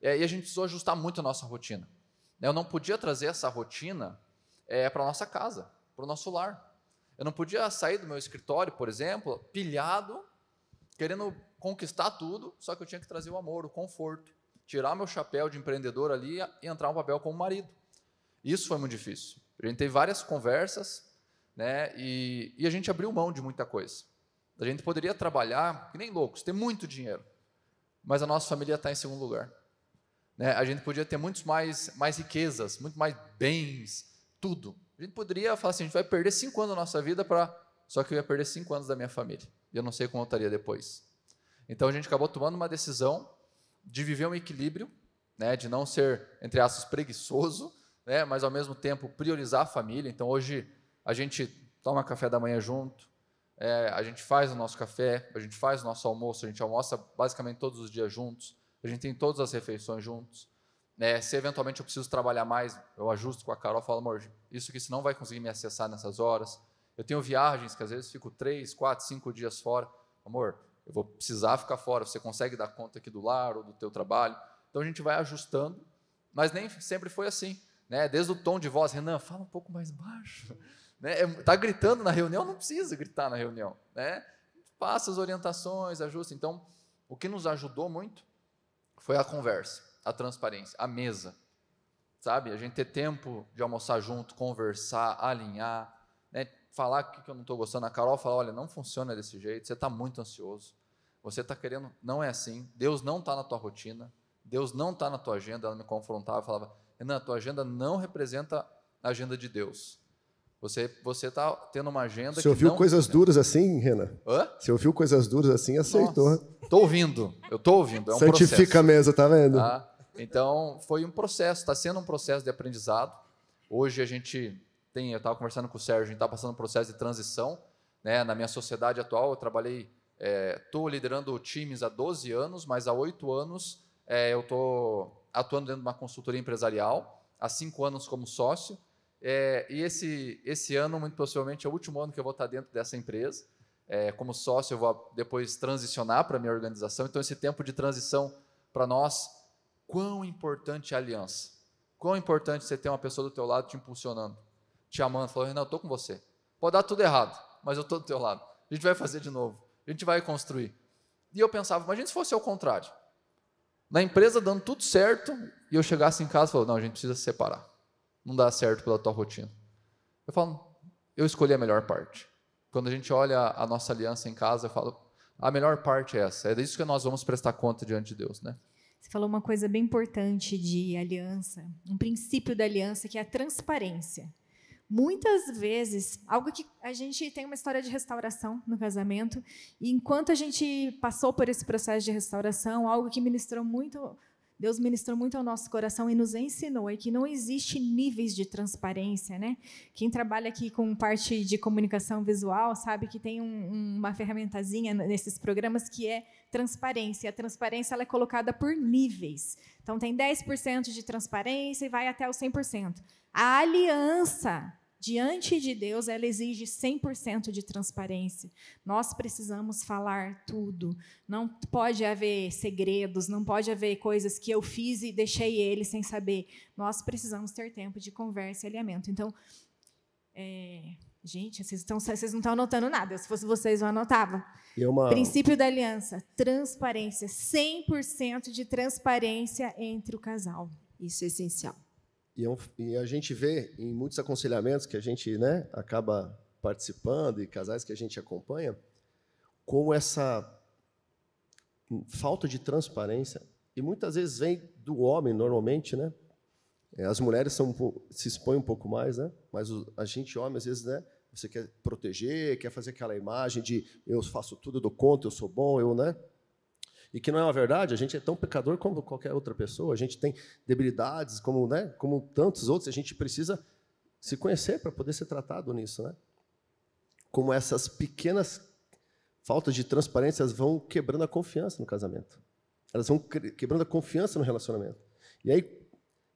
E a gente precisou ajustar muito a nossa rotina. Eu não podia trazer essa rotina para a nossa casa, para o nosso lar. Eu não podia sair do meu escritório, por exemplo, pilhado, querendo conquistar tudo, só que eu tinha que trazer o amor, o conforto, tirar meu chapéu de empreendedor ali e entrar no papel como marido. Isso foi muito difícil. A gente teve várias conversas, né, e a gente abriu mão de muita coisa. A gente poderia trabalhar, que nem loucos, ter muito dinheiro, mas a nossa família está em segundo lugar. Né? A gente podia ter muito mais riquezas, muito mais bens, tudo. A gente poderia falar assim, a gente vai perder 5 anos da nossa vida só que eu ia perder 5 anos da minha família. E eu não sei como eu estaria depois. Então, a gente acabou tomando uma decisão de viver um equilíbrio, né, de não ser, entre aspas, preguiçoso, né, mas, ao mesmo tempo, priorizar a família. Então, hoje, a gente toma café da manhã junto, a gente faz o nosso café, a gente faz o nosso almoço, a gente almoça basicamente todos os dias juntos, a gente tem todas as refeições juntos. Se eventualmente eu preciso trabalhar mais, eu ajusto com a Carol, falo, amor, isso aqui você não vai conseguir me acessar nessas horas. Eu tenho viagens que às vezes fico 3, 4, 5 dias fora. Amor, eu vou precisar ficar fora, você consegue dar conta aqui do lar ou do teu trabalho? Então a gente vai ajustando, mas nem sempre foi assim. Né? Desde o tom de voz, Renan, fala um pouco mais baixo. Está gritando na reunião, não precisa gritar na reunião. Né? Passa as orientações, ajusta. Então, o que nos ajudou muito foi a conversa, a transparência, a mesa. Sabe? A gente ter tempo de almoçar junto, conversar, alinhar, né? Falar o que eu não estou gostando. A Carol fala, olha, não funciona desse jeito, você está muito ansioso, você está querendo, não é assim, Deus não está na tua rotina, Deus não está na tua agenda. Ela me confrontava e falava, Renan, a tua agenda não representa a agenda de Deus. Você está tendo uma agenda Você ouviu coisas duras assim, Renan? Hã? Você ouviu coisas duras assim, aceitou. Estou ouvindo, eu estou ouvindo, é um Santifica processo. a mesa, tá vendo? Tá? Então, foi um processo, está sendo um processo de aprendizado. Hoje a gente eu estava conversando com o Sérgio, a gente está passando um processo de transição. Né? Na minha sociedade atual, eu trabalhei, estou liderando times há 12 anos, mas há 8 anos eu estou atuando dentro de uma consultoria empresarial, há 5 anos como sócio, e esse ano, muito possivelmente, é o último ano que eu vou estar dentro dessa empresa. Como sócio, eu vou depois transicionar para a minha organização. Então, esse tempo de transição, para nós, quão importante é a aliança. Quão importante você ter uma pessoa do teu lado te impulsionando, te amando, falando, Renan, eu estou com você. Pode dar tudo errado, mas eu estou do teu lado. A gente vai fazer de novo, a gente vai construir. E eu pensava, imagina se fosse ao contrário. Na empresa dando tudo certo, e eu chegasse em casa e falasse, não, a gente precisa se separar. Não dá certo pela tua rotina. Eu falo, eu escolhi a melhor parte. Quando a gente olha a nossa aliança em casa, eu falo, a melhor parte é essa. É disso que nós vamos prestar conta diante de Deus, né? Você falou uma coisa bem importante de aliança, um princípio da aliança, que é a transparência. Muitas vezes, algo que a gente tem uma história de restauração no casamento, e enquanto a gente passou por esse processo de restauração, algo que Deus ministrou muito ao nosso coração e nos ensinou é que não existe níveis de transparência, né? Quem trabalha aqui com parte de comunicação visual sabe que tem uma ferramentazinha nesses programas que é transparência. A transparência ela é colocada por níveis. Então, tem 10% de transparência e vai até o 100%. A aliança diante de Deus, ela exige 100% de transparência. Nós precisamos falar tudo. Não pode haver segredos, não pode haver coisas que eu fiz e deixei ele sem saber. Nós precisamos ter tempo de conversa e alinhamento. Então, gente, vocês não estão anotando nada. Se fosse vocês, eu anotava. Princípio da aliança, transparência. 100% de transparência entre o casal. Isso é essencial. E a gente vê em muitos aconselhamentos que a gente, né, acaba participando e casais que a gente acompanha, como essa falta de transparência, e muitas vezes vem do homem, normalmente, né? As mulheres se expõem um pouco mais, né? Mas a gente, homem, às vezes, né, você quer proteger, quer fazer aquela imagem de eu faço tudo, eu dou conta, eu sou bom, né? E que não é uma verdade, a gente é tão pecador como qualquer outra pessoa, a gente tem debilidades, como tantos outros, a gente precisa se conhecer para poder ser tratado nisso. Né? Como essas pequenas faltas de transparência vão quebrando a confiança no casamento. Elas vão quebrando a confiança no relacionamento. E aí,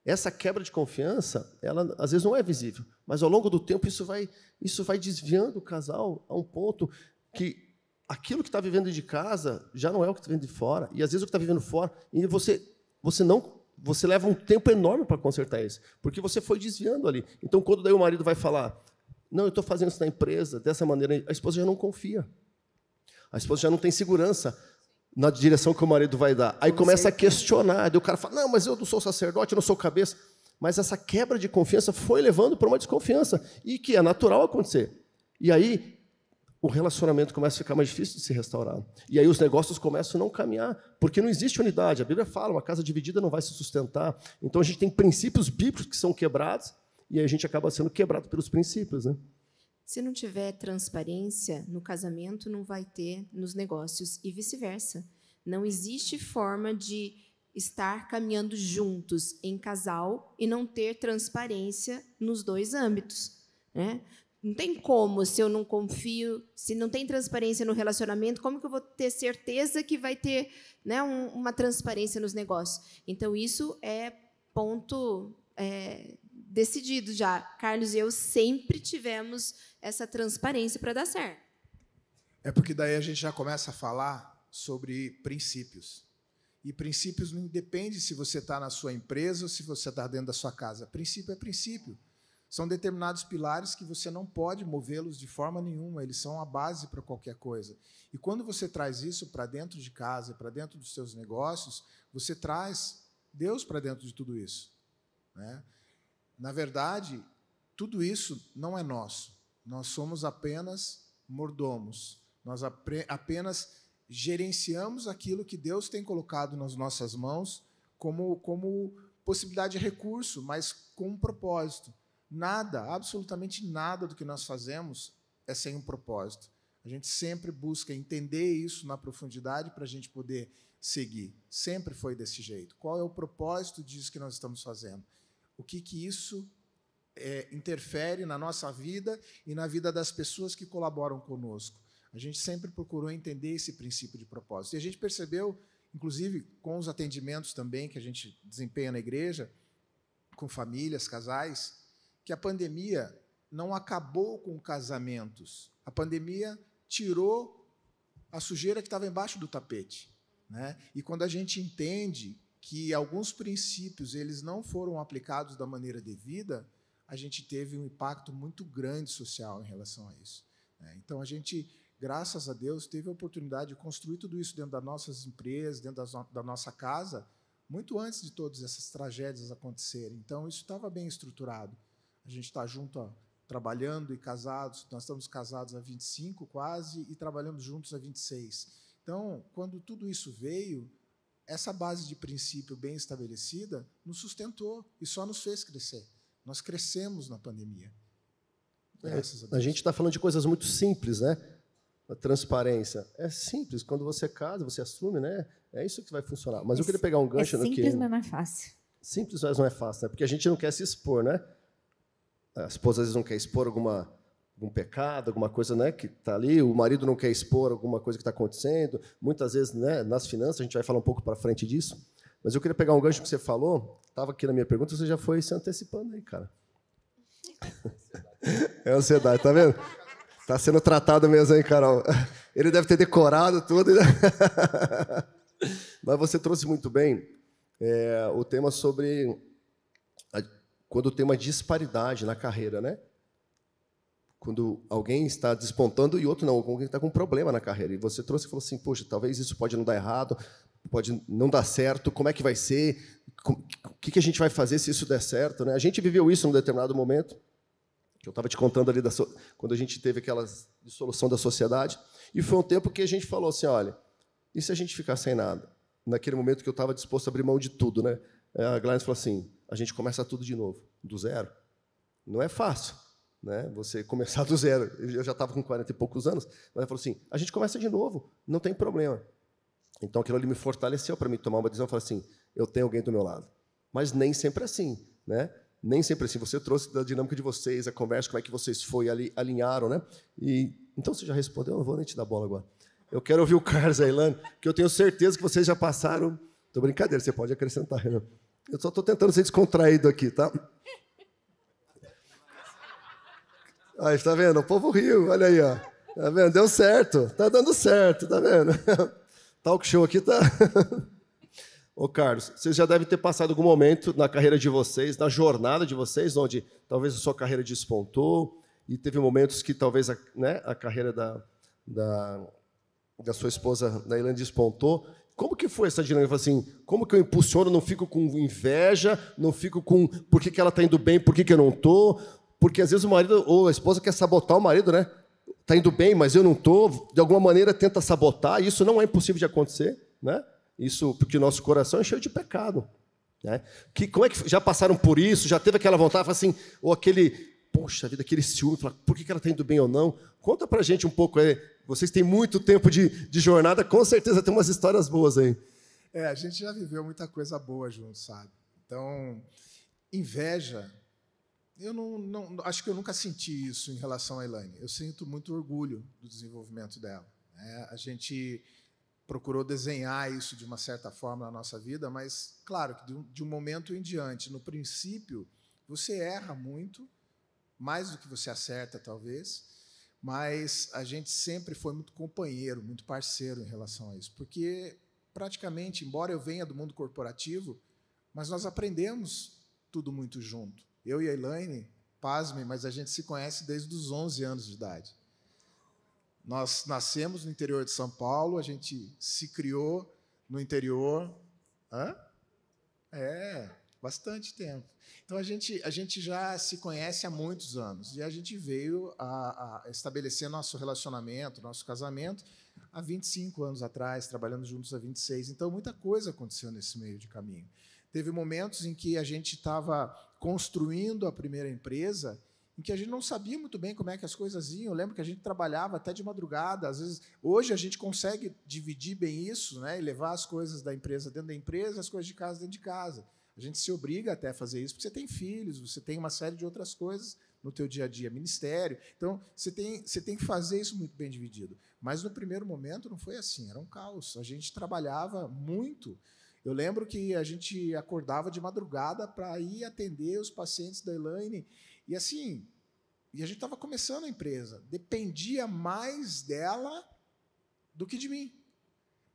essa quebra de confiança, ela às vezes não é visível, mas ao longo do tempo isso vai desviando o casal a um ponto que aquilo que está vivendo de casa já não é o que está vivendo de fora, e às vezes o que está vivendo fora, e você leva um tempo enorme para consertar isso, porque você foi desviando ali. Então, quando daí o marido vai falar, não, eu estou fazendo isso na empresa, dessa maneira, a esposa já não confia. A esposa já não tem segurança na direção que o marido vai dar. Aí começa a questionar, daí o cara fala, não, mas eu não sou sacerdote, eu não sou cabeça. Mas essa quebra de confiança foi levando para uma desconfiança, e que é natural acontecer. E aí o relacionamento começa a ficar mais difícil de se restaurar. E aí os negócios começam a não caminhar, porque não existe unidade. A Bíblia fala, uma casa dividida não vai se sustentar. Então a gente tem princípios bíblicos que são quebrados, e aí a gente acaba sendo quebrado pelos princípios, né? Se não tiver transparência no casamento, não vai ter nos negócios, e vice-versa. Não existe forma de estar caminhando juntos em casal e não ter transparência nos dois âmbitos, né? Não tem como, se eu não confio, se não tem transparência no relacionamento, como que eu vou ter certeza que vai ter, né, uma transparência nos negócios? Então, isso é ponto decidido já. Carlos e eu sempre tivemos essa transparência para dar certo. É porque daí a gente já começa a falar sobre princípios. E princípios não depende se você está na sua empresa ou se você está dentro da sua casa. Princípio é princípio. São determinados pilares que você não pode movê-los de forma nenhuma, eles são a base para qualquer coisa. E quando você traz isso para dentro de casa, para dentro dos seus negócios, você traz Deus para dentro de tudo isso, né? Na verdade, tudo isso não é nosso. Nós somos apenas mordomos. Nós apenas gerenciamos aquilo que Deus tem colocado nas nossas mãos como possibilidade de recurso, mas com um propósito. Nada, absolutamente nada do que nós fazemos é sem um propósito. A gente sempre busca entender isso na profundidade para a gente poder seguir. Sempre foi desse jeito. Qual é o propósito disso que nós estamos fazendo? O que isso interfere na nossa vida e na vida das pessoas que colaboram conosco? A gente sempre procurou entender esse princípio de propósito. E a gente percebeu, inclusive, com os atendimentos também que a gente desempenha na igreja, com famílias, casais, que a pandemia não acabou com casamentos. A pandemia tirou a sujeira que estava embaixo do tapete, né? E quando a gente entende que alguns princípios eles não foram aplicados da maneira devida, a gente teve um impacto muito grande social em relação a isso, né? Então, a gente, graças a Deus, teve a oportunidade de construir tudo isso dentro das nossas empresas, dentro da nossa casa, muito antes de todas essas tragédias acontecerem. Então, isso estava bem estruturado. A gente está junto, trabalhando e casados. Nós estamos casados há 25 quase e trabalhamos juntos há 26. Então, quando tudo isso veio, essa base de princípio bem estabelecida nos sustentou e só nos fez crescer. Nós crescemos na pandemia. Graças a Deus. A gente está falando de coisas muito simples, né? A transparência. É simples. Quando você casa, você assume, né? É isso que vai funcionar. Mas eu queria pegar um gancho no que... simples, mas não é fácil. Simples, mas não é fácil, né? Porque a gente não quer se expor, né? A esposa, às vezes, não quer expor algum pecado, alguma coisa, né, que está ali. O marido não quer expor alguma coisa que está acontecendo. Muitas vezes, né, nas finanças, a gente vai falar um pouco para frente disso. Mas eu queria pegar um gancho que você falou. Estava aqui na minha pergunta, você já foi se antecipando aí, cara. É ansiedade, tá vendo? Está sendo tratado mesmo, hein, Carol? Ele deve ter decorado tudo. Mas você trouxe muito bem o tema sobre... quando tem uma disparidade na carreira, né? Quando alguém está despontando e outro não, alguém está com um problema na carreira. E você trouxe e falou assim, poxa, talvez isso pode não dar errado, pode não dar certo, como é que vai ser? O que a gente vai fazer se isso der certo, né? A gente viveu isso num determinado momento, que eu estava te contando ali, quando a gente teve aquela dissolução da sociedade, e foi um tempo que a gente falou assim, olha, e se a gente ficar sem nada? Naquele momento que eu estava disposto a abrir mão de tudo, né? A Gladys falou assim, a gente começa tudo de novo, do zero. Não é fácil, né? Você começar do zero. Eu já estava com 40 e poucos anos, mas ela falou assim, a gente começa de novo, não tem problema. Então, aquilo ali me fortaleceu para mim tomar uma decisão. Eu falei assim, eu tenho alguém do meu lado. Mas nem sempre assim, né? Nem sempre assim. Você trouxe da dinâmica de vocês, a conversa, como é que vocês alinharam, né? E, então, você já respondeu, eu não vou nem te dar bola agora. Eu quero ouvir o Carlos e a Ilane, que eu tenho certeza que vocês já passaram... Estou brincadeira, você pode acrescentar, Renan. Eu só estou tentando ser descontraído aqui, tá? Aí, está vendo? O povo riu, olha aí, ó. Tá vendo? Deu certo, tá dando certo, tá vendo? Talk show aqui tá... Ô, Carlos, vocês já devem ter passado algum momento na carreira de vocês, na jornada de vocês, onde talvez a sua carreira despontou e teve momentos que talvez a carreira da sua esposa, da Elaine, despontou. Como que foi essa dinâmica? Assim, como que eu impulsiono, não fico com inveja, não fico com por que ela está indo bem, por que eu não estou? Porque, às vezes, o marido ou a esposa quer sabotar o marido, né? Está indo bem, mas eu não estou. De alguma maneira, tenta sabotar. E isso não é impossível de acontecer, né? Isso porque o nosso coração é cheio de pecado. Né? Como é que já passaram por isso? Já teve aquela vontade, assim, ou aquele, poxa vida, aquele ciúme, falar, por que ela está indo bem ou não? Conta para a gente um pouco. Vocês têm muito tempo de jornada, com certeza tem umas histórias boas aí. A gente já viveu muita coisa boa junto, sabe? Então, inveja, eu não acho que eu nunca senti isso em relação à Elaine. Eu sinto muito orgulho do desenvolvimento dela. A gente procurou desenhar isso de uma certa forma na nossa vida, mas, claro, que de um momento em diante, no princípio, você erra muito, mais do que você acerta, talvez, mas a gente sempre foi muito companheiro, muito parceiro em relação a isso, porque, praticamente, embora eu venha do mundo corporativo, mas nós aprendemos tudo muito junto. Eu e a Elaine, pasmem, mas a gente se conhece desde os 11 anos de idade. Nós nascemos no interior de São Paulo, a gente se criou no interior. Bastante tempo. Então, a gente já se conhece há muitos anos. E a gente veio a estabelecer nosso relacionamento, nosso casamento, há 25 anos atrás, trabalhando juntos há 26. Então, muita coisa aconteceu nesse meio de caminho. Teve momentos em que a gente estava construindo a primeira empresa, em que a gente não sabia muito bem como é que as coisas iam. Eu lembro que a gente trabalhava até de madrugada. Às vezes, hoje a gente consegue dividir bem isso, né, e levar as coisas da empresa dentro da empresa, as coisas de casa dentro de casa. A gente se obriga até a fazer isso, porque você tem filhos, você tem uma série de outras coisas no teu dia a dia, ministério. Então, você tem que fazer isso muito bem dividido. Mas, no primeiro momento, não foi assim, era um caos. A gente trabalhava muito. Eu lembro que a gente acordava de madrugada para ir atender os pacientes da Elaine. E assim, a gente estava começando a empresa, dependia mais dela do que de mim.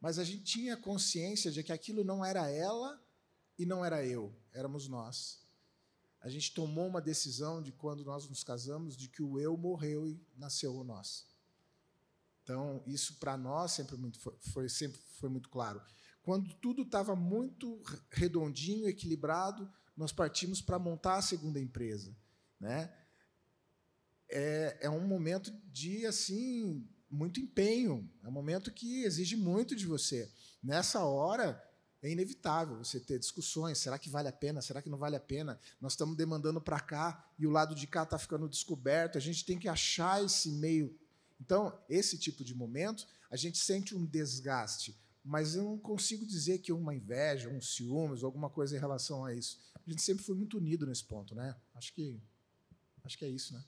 Mas a gente tinha consciência de que aquilo não era ela e não era eu, éramos nós. A gente tomou uma decisão de quando nós nos casamos, de que o eu morreu e nasceu o nós. Então, isso para nós sempre foi muito claro. Quando tudo estava muito redondinho, equilibrado, nós partimos para montar a segunda empresa. Né? É um momento de assim muito empenho, é um momento que exige muito de você. Nessa hora, é inevitável você ter discussões, será que vale a pena, será que não vale a pena? Nós estamos demandando para cá e o lado de cá está ficando descoberto, a gente tem que achar esse meio. Então, esse tipo de momento, a gente sente um desgaste, mas eu não consigo dizer que uma inveja, um ciúmes, alguma coisa em relação a isso. A gente sempre foi muito unido nesse ponto, né? Acho que é isso, né?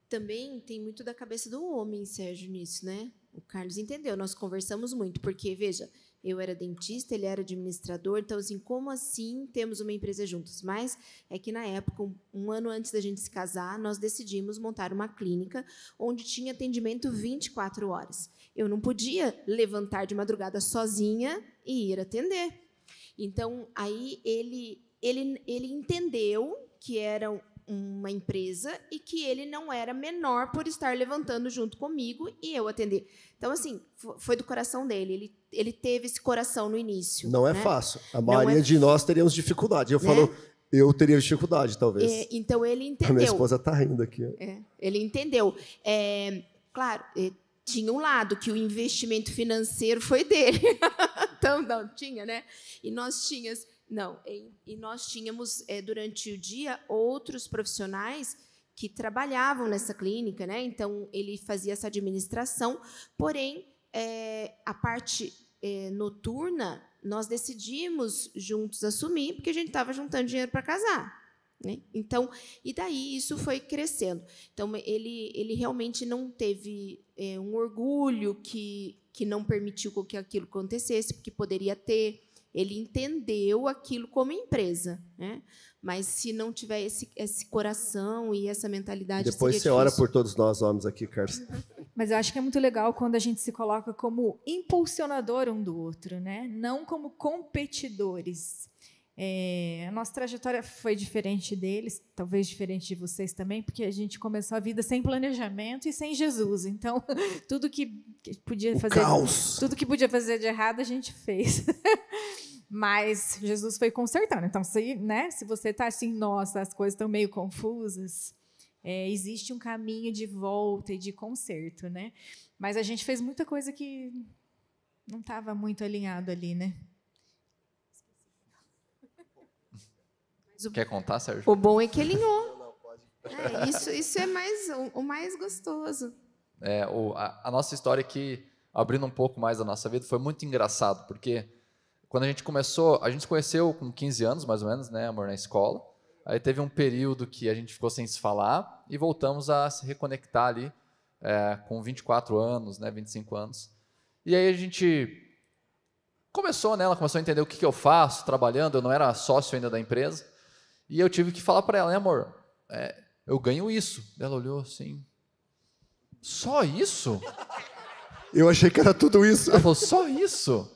Também tem muito da cabeça do homem, Sérgio, nisso, né? O Carlos entendeu, nós conversamos muito, porque, veja, eu era dentista, ele era administrador, então, assim, como assim temos uma empresa juntos? Mas é que, na época, um ano antes da gente se casar, nós decidimos montar uma clínica onde tinha atendimento 24 horas. Eu não podia levantar de madrugada sozinha e ir atender. Então, aí ele entendeu que era uma empresa e que ele não era menor por estar levantando junto comigo e eu atender. Então, assim, foi do coração dele. Ele teve esse coração no início. Não é fácil. A maioria de nós teríamos dificuldade. Eu falo, eu teria dificuldade, talvez. Então, ele entendeu. A minha esposa está rindo aqui. Ele entendeu. Claro, tinha um lado que o investimento financeiro foi dele. Então, não, tinha, né? E nós tínhamos, durante o dia, outros profissionais que trabalhavam nessa clínica, né? Então, ele fazia essa administração, porém, a parte noturna, nós decidimos juntos assumir, porque a gente estava juntando dinheiro para casar. Né? Então, e daí isso foi crescendo. Então, ele realmente não teve um orgulho que não permitiu que aquilo acontecesse, porque poderia ter. Ele entendeu aquilo como empresa, né? Mas se não tiver esse coração e essa mentalidade, Depois você seria ora difícil. por todos nós homens aqui, Carlos. Mas eu acho que é muito legal quando a gente se coloca como impulsionador um do outro, né? Não como competidores. A nossa trajetória foi diferente deles, talvez diferente de vocês também, porque a gente começou a vida sem planejamento e sem Jesus. Então, tudo que podia fazer, tudo que podia fazer de errado a gente fez. Mas Jesus foi consertando. Então, se você está assim, nossa, as coisas estão meio confusas, existe um caminho de volta e de conserto, né? Mas a gente fez muita coisa que não estava muito alinhado ali, né? Quer contar, Sérgio? O bom é que alinhou. Isso é o mais gostoso. A nossa história aqui, abrindo um pouco mais da nossa vida, foi muito engraçado, porque quando a gente começou, a gente se conheceu com 15 anos, mais ou menos, né, amor, na escola. Aí teve um período que a gente ficou sem se falar e voltamos a se reconectar ali com 24 anos, né, 25 anos. E aí a gente começou, né, ela começou a entender o que eu faço trabalhando, eu não era sócio ainda da empresa. E eu tive que falar para ela, né, amor, eu ganho isso. Ela olhou assim, só isso? Eu achei que era tudo isso. Ela falou, só isso?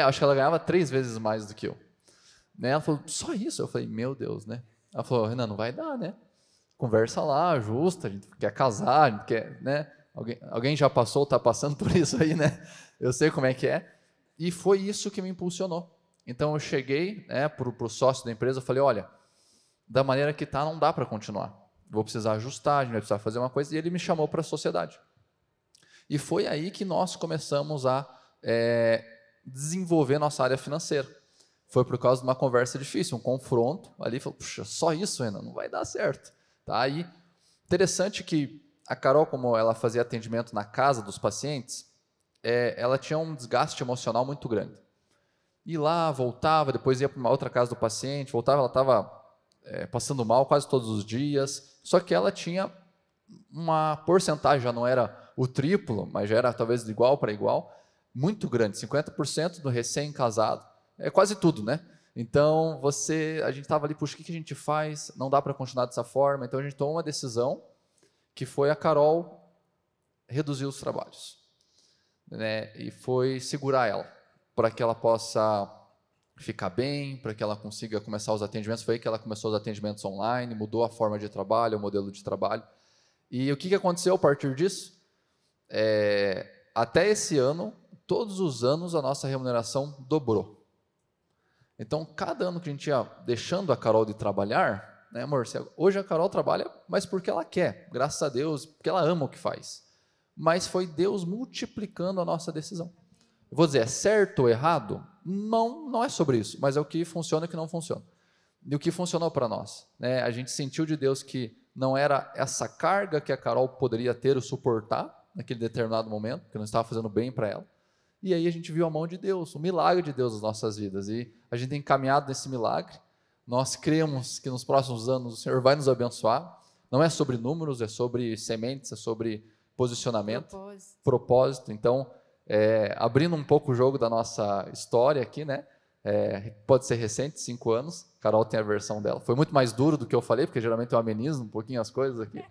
Acho que ela ganhava 3 vezes mais do que eu. Ela falou, só isso? Eu falei, meu Deus, né? Ela falou, Renan, não vai dar, né? Conversa lá, ajusta, a gente quer casar, a gente quer, né? Alguém já passou, está passando por isso aí, né? Eu sei como é que é. E foi isso que me impulsionou. Então, eu cheguei para o sócio da empresa, eu falei, olha, da maneira que está, não dá para continuar. Vou precisar ajustar, a gente vai precisar fazer uma coisa. E ele me chamou para a sociedade. E foi aí que nós começamos a desenvolver nossa área financeira. Foi por causa de uma conversa difícil, um confronto. Ali, falou, puxa, só isso, Renan, não vai dar certo. Tá? Aí, interessante que a Carol, como ela fazia atendimento na casa dos pacientes, ela tinha um desgaste emocional muito grande. E lá, voltava, depois ia para uma outra casa do paciente, voltava, ela estava passando mal quase todos os dias, só que ela tinha uma porcentagem, já não era o triplo, mas já era talvez de igual para igual, muito grande, 50% do recém-casado, quase tudo, né? Então, a gente estava ali, puxa, o que a gente faz? Não dá para continuar dessa forma, então a gente tomou uma decisão, que foi a Carol reduzir os trabalhos, né? E foi segurar ela, para que ela possa ficar bem, para que ela consiga começar os atendimentos. Foi aí que ela começou os atendimentos online, mudou a forma de trabalho, o modelo de trabalho. E o que aconteceu a partir disso? Até esse ano, todos os anos, a nossa remuneração dobrou. Então, cada ano que a gente ia deixando a Carol de trabalhar, né, amor? Hoje a Carol trabalha, mas porque ela quer, graças a Deus, porque ela ama o que faz. Mas foi Deus multiplicando a nossa decisão. Eu vou dizer, é certo ou errado? Não é sobre isso, mas é o que funciona e o que não funciona. E o que funcionou para nós? Né? A gente sentiu de Deus que não era essa carga que a Carol poderia ter ou suportar naquele determinado momento, que não estava fazendo bem para ela. E aí a gente viu a mão de Deus, o milagre de Deus nas nossas vidas. E a gente tem caminhado nesse milagre. Nós cremos que nos próximos anos o Senhor vai nos abençoar. Não é sobre números, é sobre sementes, é sobre posicionamento, propósito. Então, abrindo um pouco o jogo da nossa história aqui, né? Pode ser recente, 5 anos. Carol tem a versão dela. Foi muito mais duro do que eu falei, porque geralmente eu amenizo um pouquinho as coisas aqui.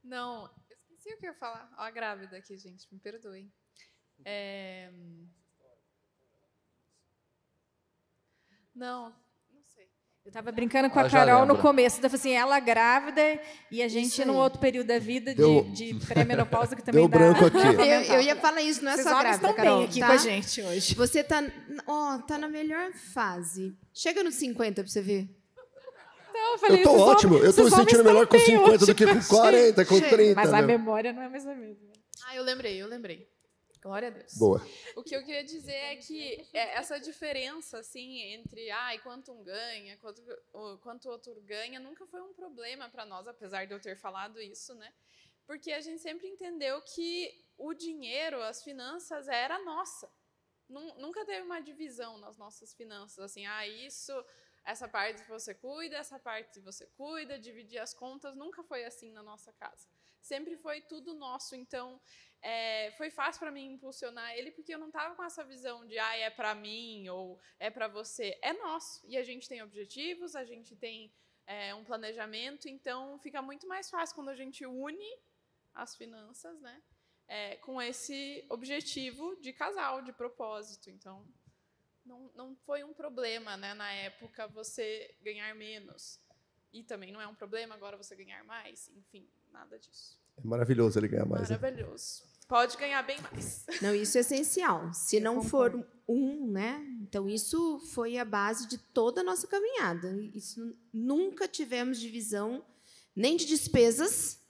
Não, eu esqueci o que eu ia falar. Ó, a grávida aqui, gente, me perdoem. Não sei. Eu estava brincando com a Carol no começo, eu falei assim, ela grávida e a gente num outro período da vida de pré-menopausa que também deu branco aqui. Eu ia falar isso, não é só grávida, Carol. Bem aqui com a gente hoje. Você tá na melhor fase. Chega nos 50 para você ver. Não, eu falei, tô ótimo, eu tô me sentindo melhor com 50 do que com 40, com 30. Mas a memória não é mais a mesma. Eu lembrei. Glória a Deus. Boa. O que eu queria dizer é que essa diferença assim, entre quanto um ganha, quanto o outro ganha, nunca foi um problema para nós, apesar de eu ter falado isso, né? Porque a gente sempre entendeu que o dinheiro, as finanças, era nossa. Nunca teve uma divisão nas nossas finanças, assim, essa parte você cuida, essa parte você cuida, dividir as contas, nunca foi assim na nossa casa. sempre foi tudo nosso. Então, foi fácil para mim impulsionar ele, porque eu não estava com essa visão de é para mim ou é para você. É nosso. E a gente tem objetivos, a gente tem um planejamento, então fica muito mais fácil quando a gente une as finanças, né, com esse objetivo de casal, de propósito. Então, não foi um problema, né, na época você ganhar menos. E também não é um problema agora você ganhar mais. Enfim, nada disso. É maravilhoso ele ganhar mais. Maravilhoso. Né? Pode ganhar bem mais. Não, isso é essencial. Se não for né? Então, isso foi a base de toda a nossa caminhada. Isso, nunca tivemos divisão nem de despesas,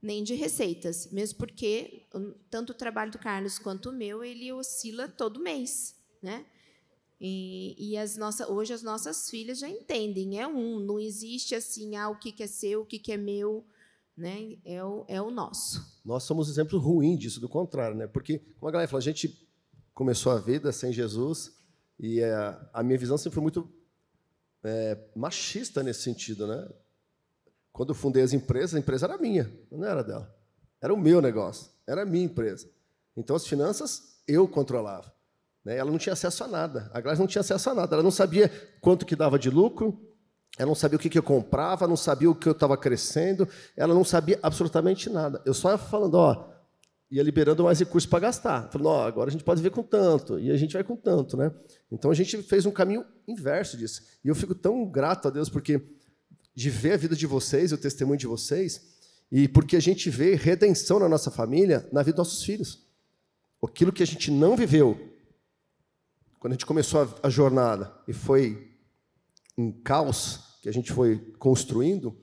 nem de receitas. Mesmo porque tanto o trabalho do Carlos quanto o meu, ele oscila todo mês, né? E hoje as nossas filhas já entendem. Não existe assim, o que é seu, o que é meu, né? É o nosso. Nós somos exemplos ruins disso, do contrário, né? Porque, como a galera falou, a gente começou a vida sem Jesus e a minha visão sempre foi muito machista nesse sentido, né? Quando eu fundei a empresa era minha, não era dela. Era o meu negócio, era a minha empresa. Então, as finanças eu controlava. Né? Ela não tinha acesso a nada. A Gladys não tinha acesso a nada. Ela não sabia quanto que dava de lucro, ela não sabia o que eu comprava, não sabia o que eu estava crescendo, ela não sabia absolutamente nada. Eu só ia falando, ia liberando mais recursos para gastar. Falando, agora a gente pode ver com tanto, e a gente vai com tanto. Né? Então, a gente fez um caminho inverso disso. E eu fico tão grato a Deus porque de ver a vida de vocês, o testemunho de vocês, e porque a gente vê redenção na nossa família, na vida dos nossos filhos. Aquilo que a gente não viveu, quando a gente começou a jornada e foi um caos que a gente foi construindo,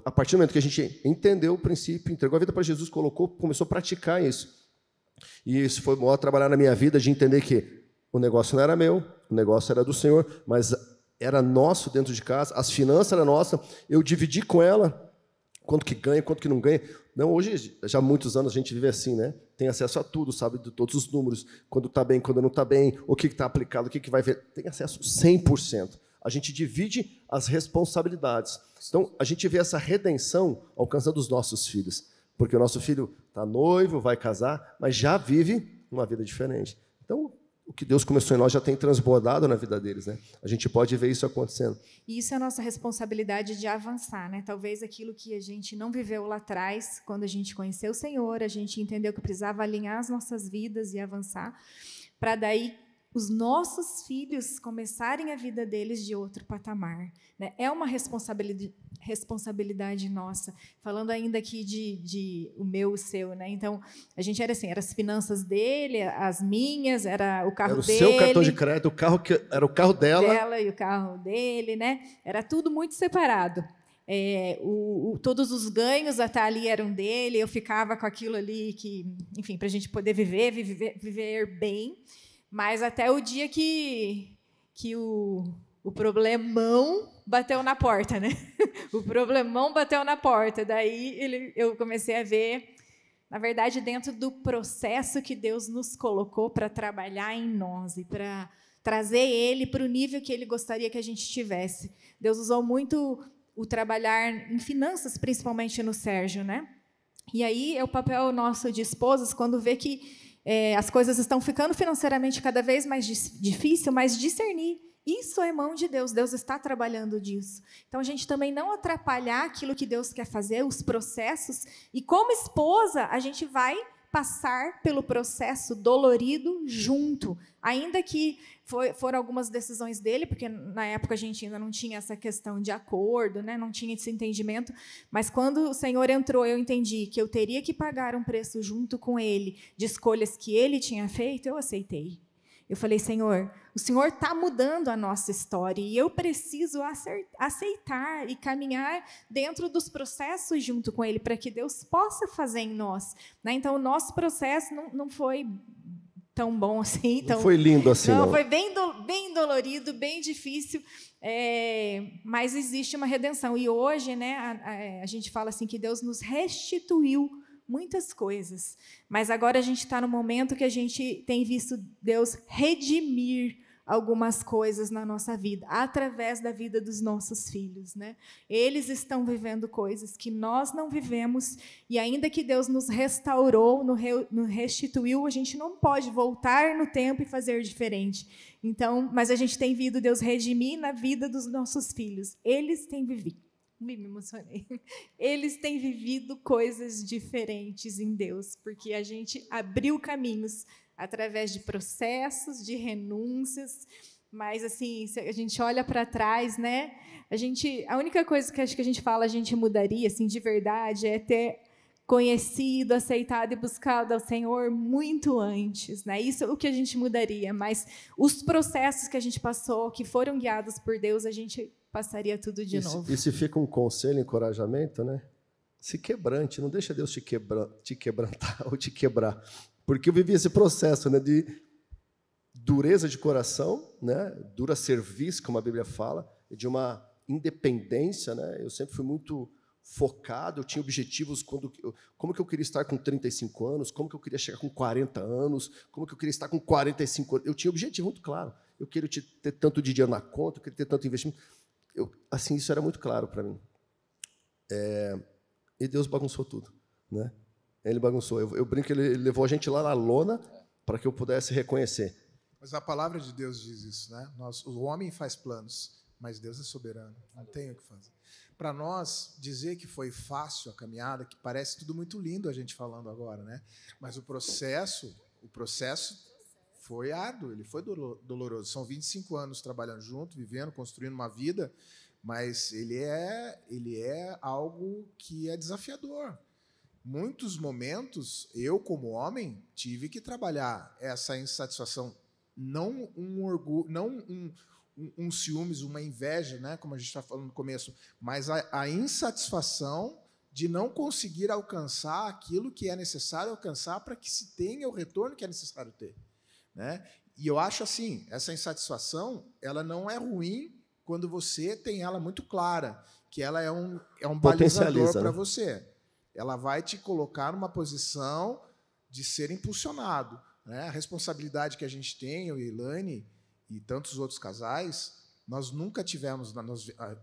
a partir do momento que a gente entendeu o princípio, entregou a vida para Jesus, começou a praticar isso. E isso foi bom trabalhar na minha vida, de entender que o negócio não era meu, o negócio era do Senhor, mas era nosso dentro de casa, as finanças eram nossas, eu dividi com ela quanto que ganha, quanto que não ganha. Não, hoje, já há muitos anos, a gente vive assim, né? Tem acesso a tudo, sabe de todos os números, quando está bem, quando não está bem, o que está aplicado, o que vai ver. Tem acesso 100%. A gente divide as responsabilidades. Então, a gente vê essa redenção alcançando os nossos filhos. Porque o nosso filho está noivo, vai casar, mas já vive uma vida diferente. Então, o que Deus começou em nós já tem transbordado na vida deles, né? A gente pode ver isso acontecendo. E isso é a nossa responsabilidade de avançar, né? Talvez aquilo que a gente não viveu lá atrás, quando a gente conheceu o Senhor, a gente entendeu que precisava alinhar as nossas vidas e avançar, para daí os nossos filhos começarem a vida deles de outro patamar. Né? É uma responsabilidade nossa. Falando ainda aqui de o meu, o seu. Né? Então, a gente era assim, eram as finanças dele, as minhas, era o carro dele. Era o seu cartão de crédito, o carro que era o carro dela. E o carro dele. Né? Era tudo muito separado. Todos os ganhos até ali eram dele, eu ficava com aquilo ali, enfim, para a gente poder viver bem. Mas até o dia que o problemão bateu na porta, né? O problemão bateu na porta. Daí eu comecei a ver, na verdade, dentro do processo que Deus nos colocou para trabalhar em nós e para trazer ele para o nível que ele gostaria que a gente tivesse. Deus usou muito o trabalhar em finanças, principalmente no Sérgio, né? E aí é o papel nosso de esposas, quando vê que as coisas estão ficando financeiramente cada vez mais difícil, mas discernir. Isso é mão de Deus. Deus está trabalhando disso. Então, a gente também não atrapalhar aquilo que Deus quer fazer, os processos. E, como esposa, a gente vai passar pelo processo dolorido junto. Ainda que foram algumas decisões dele, porque na época a gente ainda não tinha essa questão de acordo, né? Não tinha esse entendimento, mas quando o Senhor entrou, eu entendi que eu teria que pagar um preço junto com ele, de escolhas que ele tinha feito, eu aceitei. Eu falei, Senhor, o Senhor está mudando a nossa história e eu preciso aceitar e caminhar dentro dos processos junto com ele, para que Deus possa fazer em nós. Né? Então, o nosso processo não foi tão bom assim. Não foi lindo assim, não. Foi bem dolorido, bem difícil, mas existe uma redenção. E hoje, né, a gente fala assim que Deus nos restituiu muitas coisas, mas agora a gente está no momento que a gente tem visto Deus redimir algumas coisas na nossa vida, através da vida dos nossos filhos, né? Eles estão vivendo coisas que nós não vivemos, e ainda que Deus nos restaurou, nos restituiu, a gente não pode voltar no tempo e fazer diferente. Então, mas a gente tem visto Deus redimir na vida dos nossos filhos. Eles têm vivido. Me emocionei. Eles têm vivido coisas diferentes em Deus, porque a gente abriu caminhos através de processos, de renúncias, mas assim, se a gente olha para trás, né? A única coisa que acho que a gente fala, a gente mudaria, assim, de verdade, é ter conhecido, aceitado e buscado ao Senhor muito antes, né? Isso é o que a gente mudaria, mas os processos que a gente passou, que foram guiados por Deus, a gente passaria tudo de novo. E se fica um conselho, encorajamento, né? Se quebrante, não deixa Deus te quebrantar ou te quebrar. Porque eu vivi esse processo, né, de dureza de coração, né, dura serviço, como a Bíblia fala, de uma independência, né? Eu sempre fui muito focado, eu tinha objetivos como que eu queria estar com 35 anos, como que eu queria chegar com 40 anos, como que eu queria estar com 45 anos. Eu tinha um objetivo muito claro. Eu queria ter tanto de dinheiro na conta, eu queria ter tanto investimento. Assim, isso era muito claro para mim. E Deus bagunçou tudo, né? Ele bagunçou. Eu brinco que ele levou a gente lá na lona para que eu pudesse reconhecer. Mas a palavra de Deus diz isso, né? O homem faz planos, mas Deus é soberano. Não tem o que fazer. Para nós, dizer que foi fácil a caminhada, que parece tudo muito lindo a gente falando agora, né? Mas o processo foi árduo, ele foi doloroso. São 25 anos trabalhando junto, vivendo, construindo uma vida, mas ele é algo que é desafiador. Muitos momentos, eu, como homem, tive que trabalhar essa insatisfação, não um orgulho, não um ciúmes, uma inveja, né, como a gente está falando no começo, mas a insatisfação de não conseguir alcançar aquilo que é necessário alcançar para que se tenha o retorno que é necessário ter, né? E eu acho assim, essa insatisfação, ela não é ruim quando você tem ela muito clara, que ela é um balizador para você. Ela vai te colocar numa posição de ser impulsionado, né? A responsabilidade que a gente tem, eu e Elaine, e tantos outros casais, nós nunca tivemos,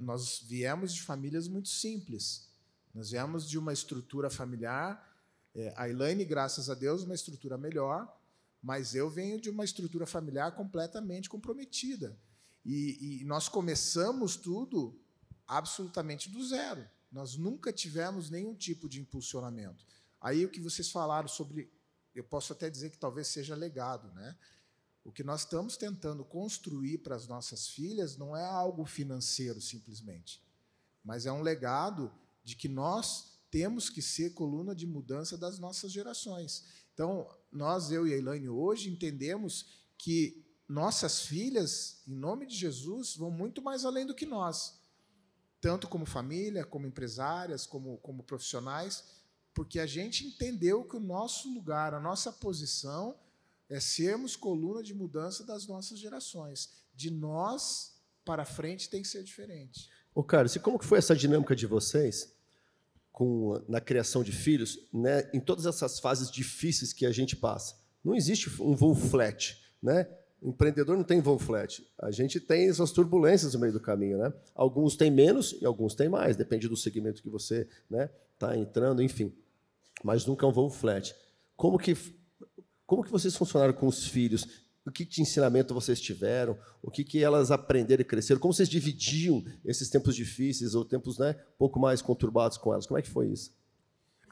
nós viemos de famílias muito simples. Nós viemos de uma estrutura familiar, a Elaine, graças a Deus, uma estrutura melhor, mas eu venho de uma estrutura familiar completamente comprometida. E nós começamos tudo absolutamente do zero. Nós nunca tivemos nenhum tipo de impulsionamento. Aí o que vocês falaram sobre, eu posso até dizer que talvez seja legado, né? O que nós estamos tentando construir para as nossas filhas não é algo financeiro, simplesmente, mas é um legado de que nós temos que ser coluna de mudança das nossas gerações. Então, eu e a Elaine, hoje entendemos que nossas filhas, em nome de Jesus, vão muito mais além do que nós, tanto como família, como empresárias, como profissionais, porque a gente entendeu que o nosso lugar, a nossa posição é sermos coluna de mudança das nossas gerações. De nós para frente tem que ser diferente. Ô, Carlos, e como que foi essa dinâmica de vocês na criação de filhos, né, em todas essas fases difíceis que a gente passa? Não existe um voo flat, né? O empreendedor não tem voo flat. A gente tem essas turbulências no meio do caminho, né? Alguns têm menos e alguns têm mais, depende do segmento que você, né, está entrando, enfim. Mas nunca é um voo flat. Como que vocês funcionaram com os filhos? O que de ensinamento vocês tiveram? O que elas aprenderam e cresceram? Como vocês dividiam esses tempos difíceis ou tempos, né, um pouco mais conturbados com elas? Como é que foi isso?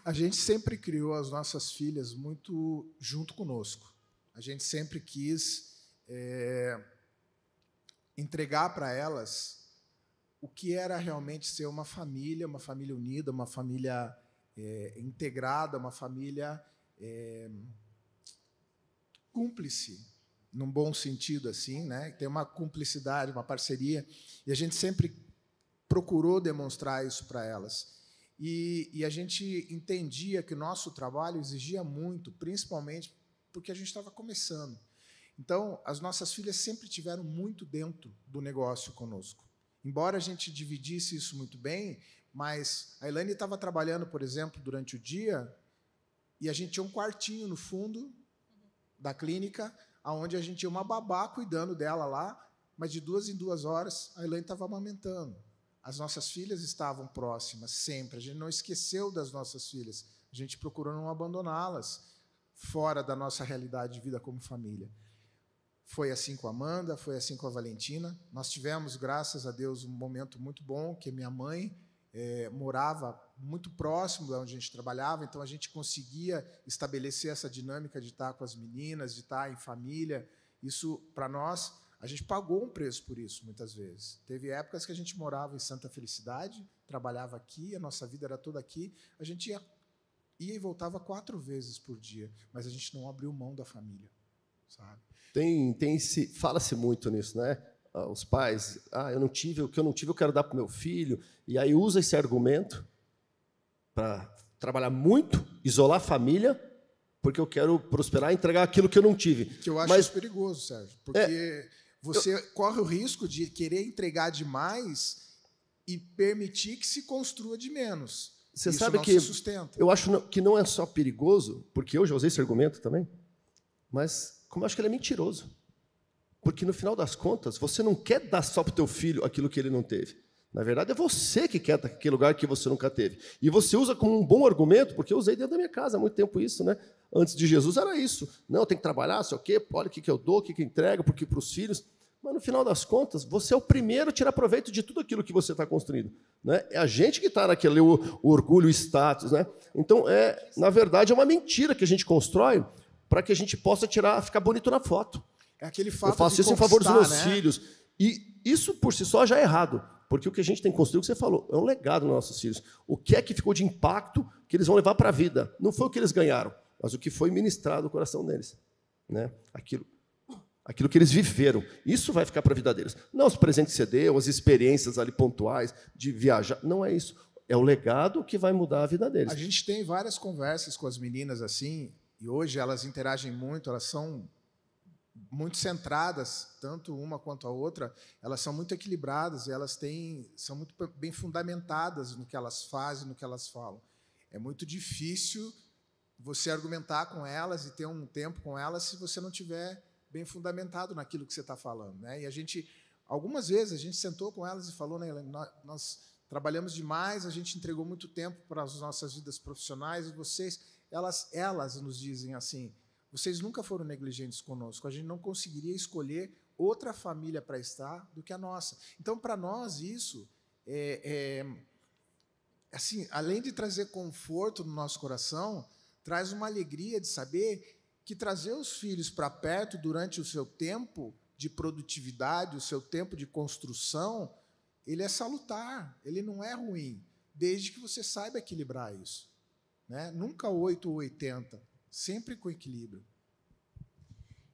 A gente sempre criou as nossas filhas muito junto conosco. A gente sempre quis entregar para elas o que era realmente ser uma família unida, uma família integrada, uma família cúmplice, num bom sentido, assim, né? Tem uma cumplicidade, uma parceria, e a gente sempre procurou demonstrar isso para elas. E a gente entendia que o nosso trabalho exigia muito, principalmente porque a gente estava começando. Então, as nossas filhas sempre tiveram muito dentro do negócio conosco. Embora a gente dividisse isso muito bem, mas a Elaine estava trabalhando, por exemplo, durante o dia, e a gente tinha um quartinho no fundo da clínica, onde a gente tinha uma babá cuidando dela lá, mas de 2 em 2 horas a Elaine estava amamentando. As nossas filhas estavam próximas sempre. A gente não esqueceu das nossas filhas. A gente procurou não abandoná-las fora da nossa realidade de vida como família. Foi assim com a Amanda, foi assim com a Valentina. Nós tivemos, graças a Deus, um momento muito bom, que minha mãe morava muito próximo de onde a gente trabalhava, então a gente conseguia estabelecer essa dinâmica de estar com as meninas, de estar em família. Isso, para nós, a gente pagou um preço por isso, muitas vezes. Teve épocas que a gente morava em Santa Felicidade, trabalhava aqui, a nossa vida era toda aqui, a gente ia e voltava 4 vezes por dia, mas a gente não abriu mão da família, sabe? Fala-se muito nisso, né? Os pais, eu não tive, o que eu não tive eu quero dar para o meu filho, e aí usa esse argumento para trabalhar muito, isolar a família, porque eu quero prosperar e entregar aquilo que eu não tive. Que eu acho isso perigoso, Sérgio, porque você corre o risco de querer entregar demais e permitir que se construa de menos. Você isso sabe não que se sustenta. eu acho que não é só perigoso, porque eu já usei esse argumento também, mas como eu acho que ele é mentiroso. Porque, no final das contas, você não quer dar só para o teu filho aquilo que ele não teve. Na verdade, é você que quer aquele lugar que você nunca teve. E você usa como um bom argumento, porque eu usei dentro da minha casa há muito tempo isso, né? Antes de Jesus era isso. Não, tem que trabalhar, sei o quê, olha o que eu dou, o que eu entrego, porque para os filhos. Mas, no final das contas, você é o primeiro a tirar proveito de tudo aquilo que você está construindo. Né? É a gente que está naquele o orgulho, o status. Né? Então, na verdade, é uma mentira que a gente constrói para que a gente possa ficar bonito na foto. É aquele fato eu faço isso em favor dos meus filhos. E isso, por si só, já é errado. Porque o que a gente tem construído, o que você falou, é um legado nos nossos filhos. O que é que ficou de impacto que eles vão levar para a vida? Não foi o que eles ganharam, mas o que foi ministrado no coração deles. Né? Aquilo que eles viveram. Isso vai ficar para a vida deles. Não os presentes que você deu, as experiências ali pontuais de viajar. Não é isso. É o legado que vai mudar a vida deles. A gente tem várias conversas com as meninas assim, e hoje elas interagem muito, elas são muito centradas, tanto uma quanto a outra, elas são muito equilibradas, e elas são muito bem fundamentadas no que elas fazem, no que elas falam. É muito difícil você argumentar com elas e ter um tempo com elas se você não tiver bem fundamentado naquilo que você está falando. Né? E algumas vezes, a gente sentou com elas e falou, né, nós trabalhamos demais, a gente entregou muito tempo para as nossas vidas profissionais, e elas nos dizem assim, vocês nunca foram negligentes conosco, a gente não conseguiria escolher outra família para estar do que a nossa. Então, para nós, isso assim, além de trazer conforto no nosso coração, traz uma alegria de saber que trazer os filhos para perto durante o seu tempo de produtividade, o seu tempo de construção, ele é salutar, ele não é ruim, desde que você saiba equilibrar isso. Né? Nunca 8 ou 80, sempre com equilíbrio.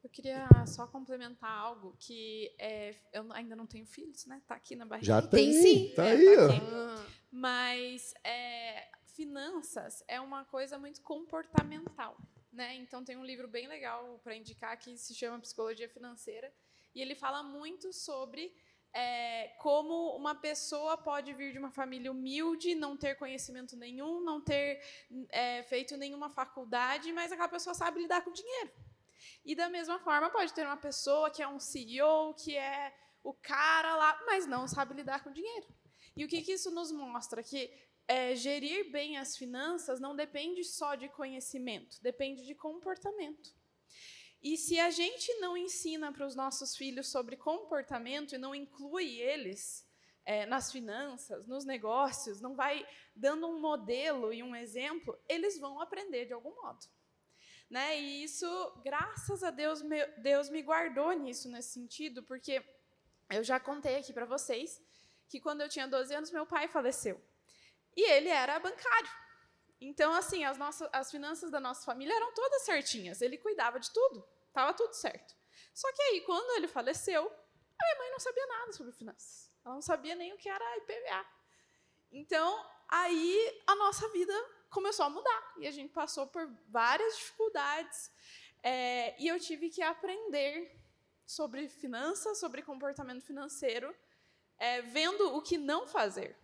Eu queria só complementar algo que eu ainda não tenho filhos, né? Tá aqui na barriga. Já tem sim. Tá aí. Tá aqui. Mas finanças é uma coisa muito comportamental, né? Então tem um livro bem legal para indicar que se chama Psicologia Financeira, e ele fala muito sobre como uma pessoa pode vir de uma família humilde, não ter conhecimento nenhum, não ter feito nenhuma faculdade, mas aquela pessoa sabe lidar com dinheiro. E, da mesma forma, pode ter uma pessoa que é um CEO, que é o cara lá, mas não sabe lidar com dinheiro. E o que isso nos mostra? Que gerir bem as finanças não depende só de conhecimento, depende de comportamento. E se a gente não ensina para os nossos filhos sobre comportamento e não inclui eles nas finanças, nos negócios, não vai dando um modelo e um exemplo, eles vão aprender de algum modo. Né? E isso, graças a Deus, Deus me guardou nesse sentido, porque eu já contei aqui para vocês que quando eu tinha 12 anos, meu pai faleceu. E ele era bancário. Então, assim, as finanças da nossa família eram todas certinhas. Ele cuidava de tudo, estava tudo certo. Só que aí, quando ele faleceu, a minha mãe não sabia nada sobre finanças. Ela não sabia nem o que era IPVA. Então, aí a nossa vida começou a mudar. E a gente passou por várias dificuldades. E eu tive que aprender sobre finanças, sobre comportamento financeiro, vendo o que não fazer.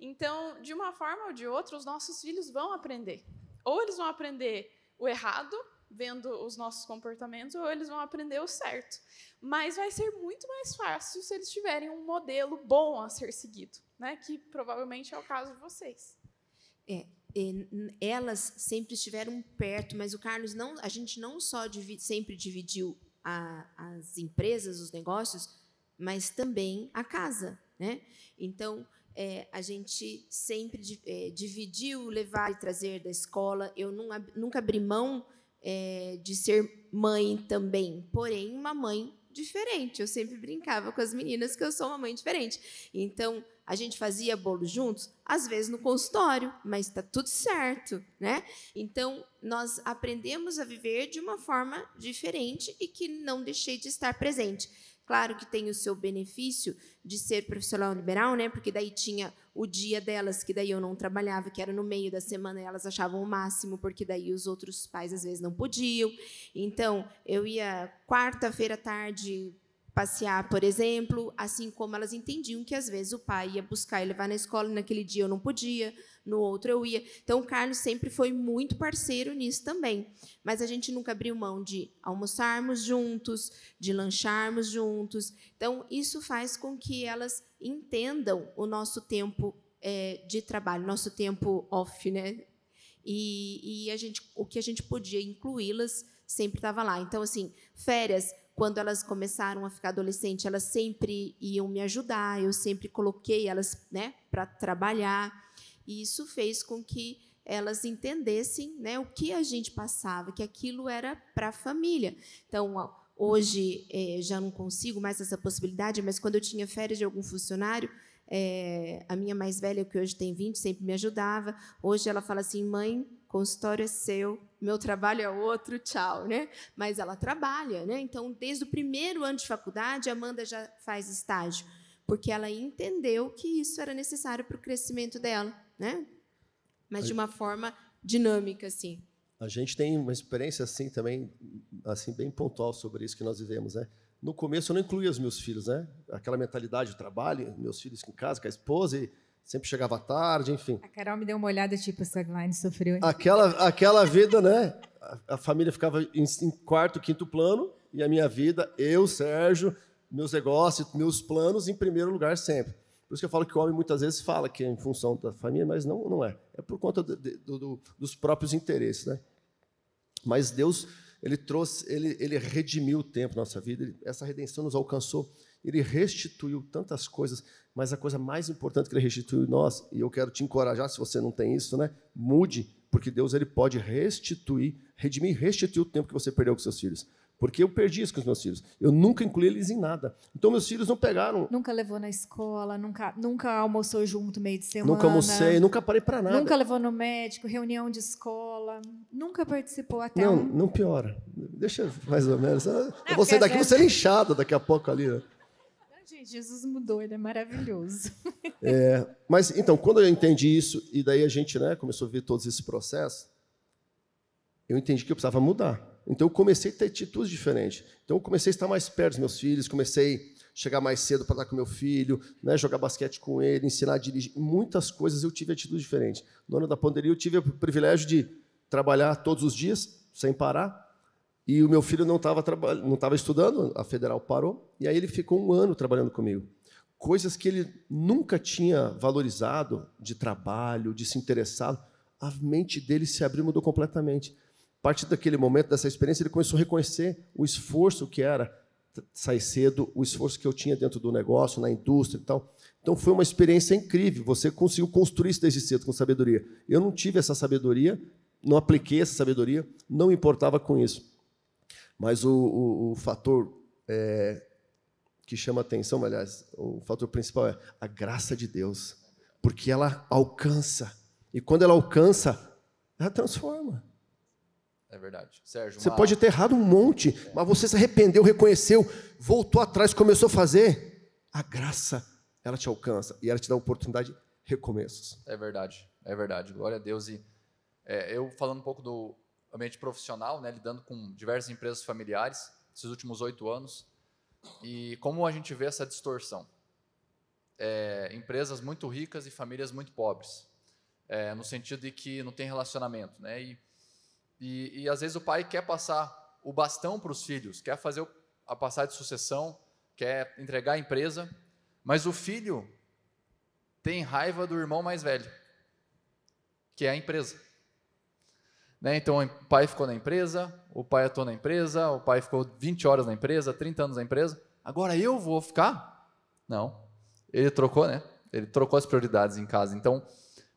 Então, de uma forma ou de outra, os nossos filhos vão aprender. Ou eles vão aprender o errado, vendo os nossos comportamentos, ou eles vão aprender o certo. Mas vai ser muito mais fácil se eles tiverem um modelo bom a ser seguido, né? Que provavelmente é o caso de vocês. Elas sempre estiveram perto, mas o Carlos a gente não só sempre dividiu as empresas, os negócios, mas também a casa, né? Então, a gente sempre dividiu, levar e trazer da escola. Eu nunca abri mão de ser mãe também, porém, uma mãe diferente. Eu sempre brincava com as meninas que eu sou uma mãe diferente. Então, a gente fazia bolo juntos, às vezes no consultório, mas está tudo certo, né? Então, nós aprendemos a viver de uma forma diferente e que não deixei de estar presente. Claro que tem o seu benefício de ser profissional liberal, né? Porque daí tinha o dia delas, que daí eu não trabalhava, que era no meio da semana, e elas achavam o máximo, porque daí os outros pais, às vezes, não podiam. Então, eu ia quarta-feira à tarde passear, por exemplo, assim como elas entendiam que, às vezes, o pai ia buscar e levar na escola, e naquele dia eu não podia, no outro eu ia. Então, o Carlos sempre foi muito parceiro nisso também. Mas a gente nunca abriu mão de almoçarmos juntos, de lancharmos juntos. Então, isso faz com que elas entendam o nosso tempo de trabalho, nosso tempo off, né? E o que a gente podia incluí-las sempre estava lá. Então, assim, férias, quando elas começaram a ficar adolescentes, elas sempre iam me ajudar, eu sempre coloquei elas, né, para trabalhar, e isso fez com que elas entendessem, né, o que a gente passava, que aquilo era para a família. Então, hoje, já não consigo mais essa possibilidade, mas quando eu tinha férias de algum funcionário, a minha mais velha, que hoje tem 20, sempre me ajudava. Hoje ela fala assim: mãe, consultório é seu, meu trabalho é outro, tchau, né? Mas ela trabalha, né? Então, desde o primeiro ano de faculdade, a Amanda já faz estágio, porque ela entendeu que isso era necessário para o crescimento dela, né? Mas de uma forma dinâmica, assim. A gente tem uma experiência assim também, assim bem pontual sobre isso que nós vivemos, né? No começo eu não incluía os meus filhos, né? Aquela mentalidade de trabalho, meus filhos em casa com a esposa, e sempre chegava tarde, enfim. A Carol me deu uma olhada, tipo, essa Gline sofreu. Hein? Aquela vida, né? A família ficava em quarto, quinto plano, e a minha vida, eu, Sérgio, meus negócios, meus planos em primeiro lugar sempre. Por isso que eu falo que o homem muitas vezes fala que é em função da família, mas não é. É por conta dos próprios interesses, né? Mas Deus, ele redimiu o tempo na nossa vida, essa redenção nos alcançou, ele restituiu tantas coisas, mas a coisa mais importante que ele restituiu em nós, e eu quero te encorajar, se você não tem isso, né? Mude, porque Deus ele pode redimir e restituir o tempo que você perdeu com seus filhos. Porque eu perdi isso com os meus filhos. Eu nunca incluí eles em nada. Então, meus filhos não pegaram... Nunca levou na escola, nunca almoçou junto meio de semana. Nunca almocei, nunca parei para nada. Nunca levou no médico, reunião de escola. Nunca participou até Não piora. Deixa mais ou menos. Eu vou sair daqui, você é inchada daqui a pouco ali. Né? Gente, Jesus mudou, ele é maravilhoso. Mas, então, quando eu entendi isso, e daí a gente, né, começou a ver todos esses processos, eu entendi que eu precisava mudar. Então, eu comecei a ter atitudes diferentes. Então, eu comecei a estar mais perto dos meus filhos, comecei a chegar mais cedo para estar com meu filho, né, jogar basquete com ele, ensinar a dirigir. Muitas coisas eu tive atitudes diferentes. No ano da pandemia, eu tive o privilégio de trabalhar todos os dias, sem parar, e o meu filho não estava estudando, a federal parou, e aí ele ficou 1 ano trabalhando comigo. Coisas que ele nunca tinha valorizado, de trabalho, de se interessar, a mente dele se abriu e mudou completamente. A partir daquele momento, dessa experiência, ele começou a reconhecer o esforço que era sair cedo, o esforço que eu tinha dentro do negócio, na indústria e tal. Então, foi uma experiência incrível. Você conseguiu construir isso desde cedo com sabedoria. Eu não tive essa sabedoria, não apliquei essa sabedoria, não me importava com isso. Mas o fator que chama atenção, aliás, o fator principal é a graça de Deus, porque ela alcança. E quando ela alcança, ela transforma. É verdade. Sérgio, você pode ter errado um monte, mas você se arrependeu, reconheceu, voltou atrás, começou a fazer. A graça, ela te alcança e ela te dá a oportunidade de recomeços. É verdade. Glória a Deus. E eu falando um pouco do ambiente profissional, né, lidando com diversas empresas familiares, esses últimos 8 anos, e como a gente vê essa distorção. Empresas muito ricas e famílias muito pobres, no sentido de que não tem relacionamento, né? E às vezes o pai quer passar o bastão para os filhos, quer fazer a passagem de sucessão, quer entregar a empresa, mas o filho tem raiva do irmão mais velho, que é a empresa. Né? Então, o pai ficou na empresa, o pai atuou na empresa, o pai ficou 20 horas na empresa, 30 anos na empresa, agora eu vou ficar? Não. Ele trocou, né? Ele trocou as prioridades em casa. Então,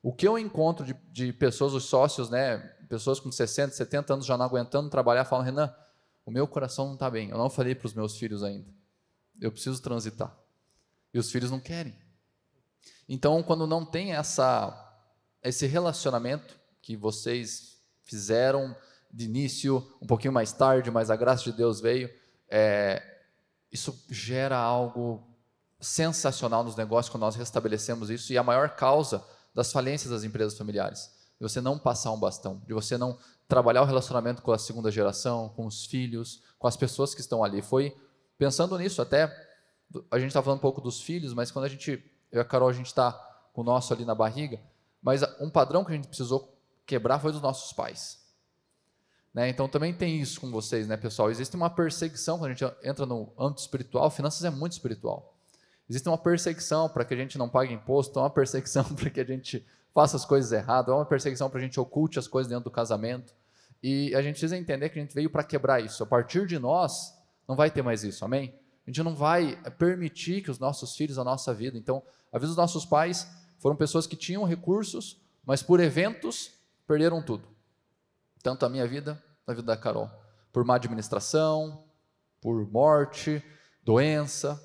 o que eu encontro de pessoas, os sócios, né? Pessoas com 60, 70 anos já não aguentando trabalhar, falam, Renan, o meu coração não está bem, eu não falei para os meus filhos ainda, eu preciso transitar. E os filhos não querem. Então, quando não tem esse relacionamento que vocês fizeram de início, um pouquinho mais tarde, mas a graça de Deus veio, isso gera algo sensacional nos negócios quando nós restabelecemos isso, e a maior causa das falências das empresas familiares, de você não passar um bastão, de você não trabalhar o relacionamento com a segunda geração, com os filhos, com as pessoas que estão ali. Foi pensando nisso, até a gente está falando um pouco dos filhos, mas quando eu e a Carol, a gente está com o nosso ali na barriga, mas um padrão que a gente precisou quebrar foi dos nossos pais. Né? Então também tem isso com vocês, né, pessoal? Existe uma perseguição quando a gente entra no âmbito espiritual, finanças é muito espiritual. Existe uma perseguição para que a gente não pague imposto, uma perseguição para que a gente faça as coisas erradas, uma perseguição para a gente oculte as coisas dentro do casamento. E a gente precisa entender que a gente veio para quebrar isso. A partir de nós, não vai ter mais isso, amém? A gente não vai permitir que os nossos filhos, a nossa vida. Então, às vezes os nossos pais foram pessoas que tinham recursos, mas por eventos perderam tudo. Tanto a minha vida, a vida da Carol. Por má administração, por morte, doença.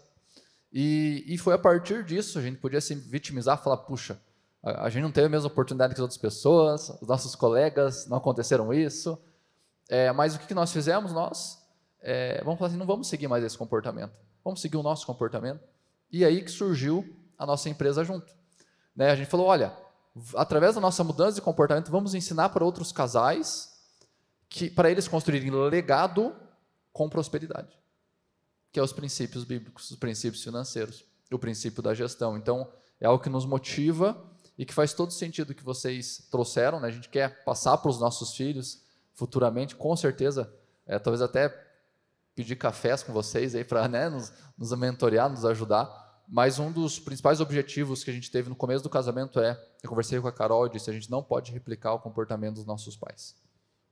E foi a partir disso, a gente podia se vitimizar, falar, puxa, a gente não teve a mesma oportunidade que as outras pessoas, os nossos colegas não aconteceram isso, mas o que nós fizemos? Nós, vamos falar assim, não vamos seguir mais esse comportamento, vamos seguir o nosso comportamento, e aí que surgiu a nossa empresa junto. Né? A gente falou, olha, através da nossa mudança de comportamento, vamos ensinar para outros casais, para eles construírem legado com prosperidade, que é os princípios bíblicos, os princípios financeiros, o princípio da gestão. Então, é algo que nos motiva e que faz todo sentido que vocês trouxeram, né? A gente quer passar para os nossos filhos futuramente, com certeza, talvez até pedir cafés com vocês aí para, né, nos mentorear, nos ajudar, mas um dos principais objetivos que a gente teve no começo do casamento eu conversei com a Carol e disse, a gente não pode replicar o comportamento dos nossos pais.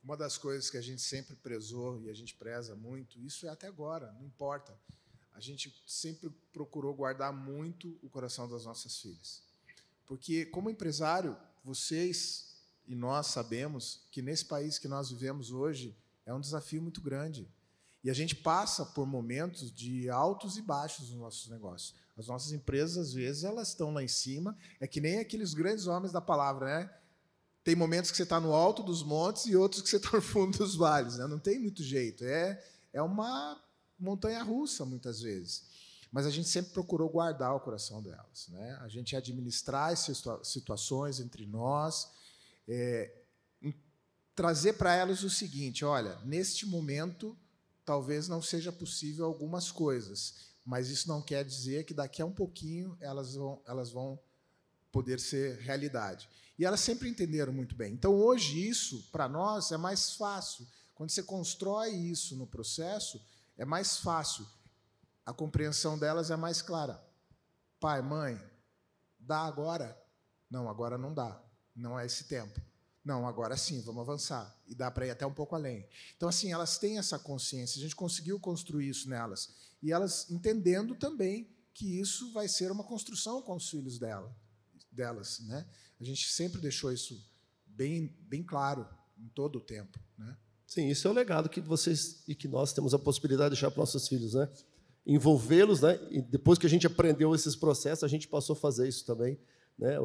Uma das coisas que a gente sempre prezou e a gente preza muito, isso é até agora, não importa. A gente sempre procurou guardar muito o coração das nossas filhas. Porque, como empresário, vocês e nós sabemos que nesse país que nós vivemos hoje é um desafio muito grande. E a gente passa por momentos de altos e baixos nos nossos negócios. As nossas empresas, às vezes, elas estão lá em cima, é que nem aqueles grandes homens da palavra, né? Tem momentos que você está no alto dos montes e outros que você está no fundo dos vales. Né? Não tem muito jeito. É uma montanha-russa, muitas vezes. Mas a gente sempre procurou guardar o coração delas. Né? A gente administrar essas situações entre nós, trazer para elas o seguinte, olha, neste momento, talvez não seja possível algumas coisas, mas isso não quer dizer que daqui a um pouquinho elas vão poder ser realidade. E elas sempre entenderam muito bem. Então, hoje, isso, para nós, é mais fácil. Quando você constrói isso no processo, é mais fácil. A compreensão delas é mais clara. Pai, mãe, dá agora? Não, agora não dá. Não é esse tempo. Não, agora sim, vamos avançar. E dá para ir até um pouco além. Então, assim, elas têm essa consciência. A gente conseguiu construir isso nelas. E elas entendendo também que isso vai ser uma construção com os filhos delas, né? A gente sempre deixou isso bem claro em todo o tempo, né? Sim, isso é o legado que vocês e que nós temos a possibilidade de deixar para nossos filhos, né? Envolvê-los, né? E depois que a gente aprendeu esses processos, a gente passou a fazer isso também, né?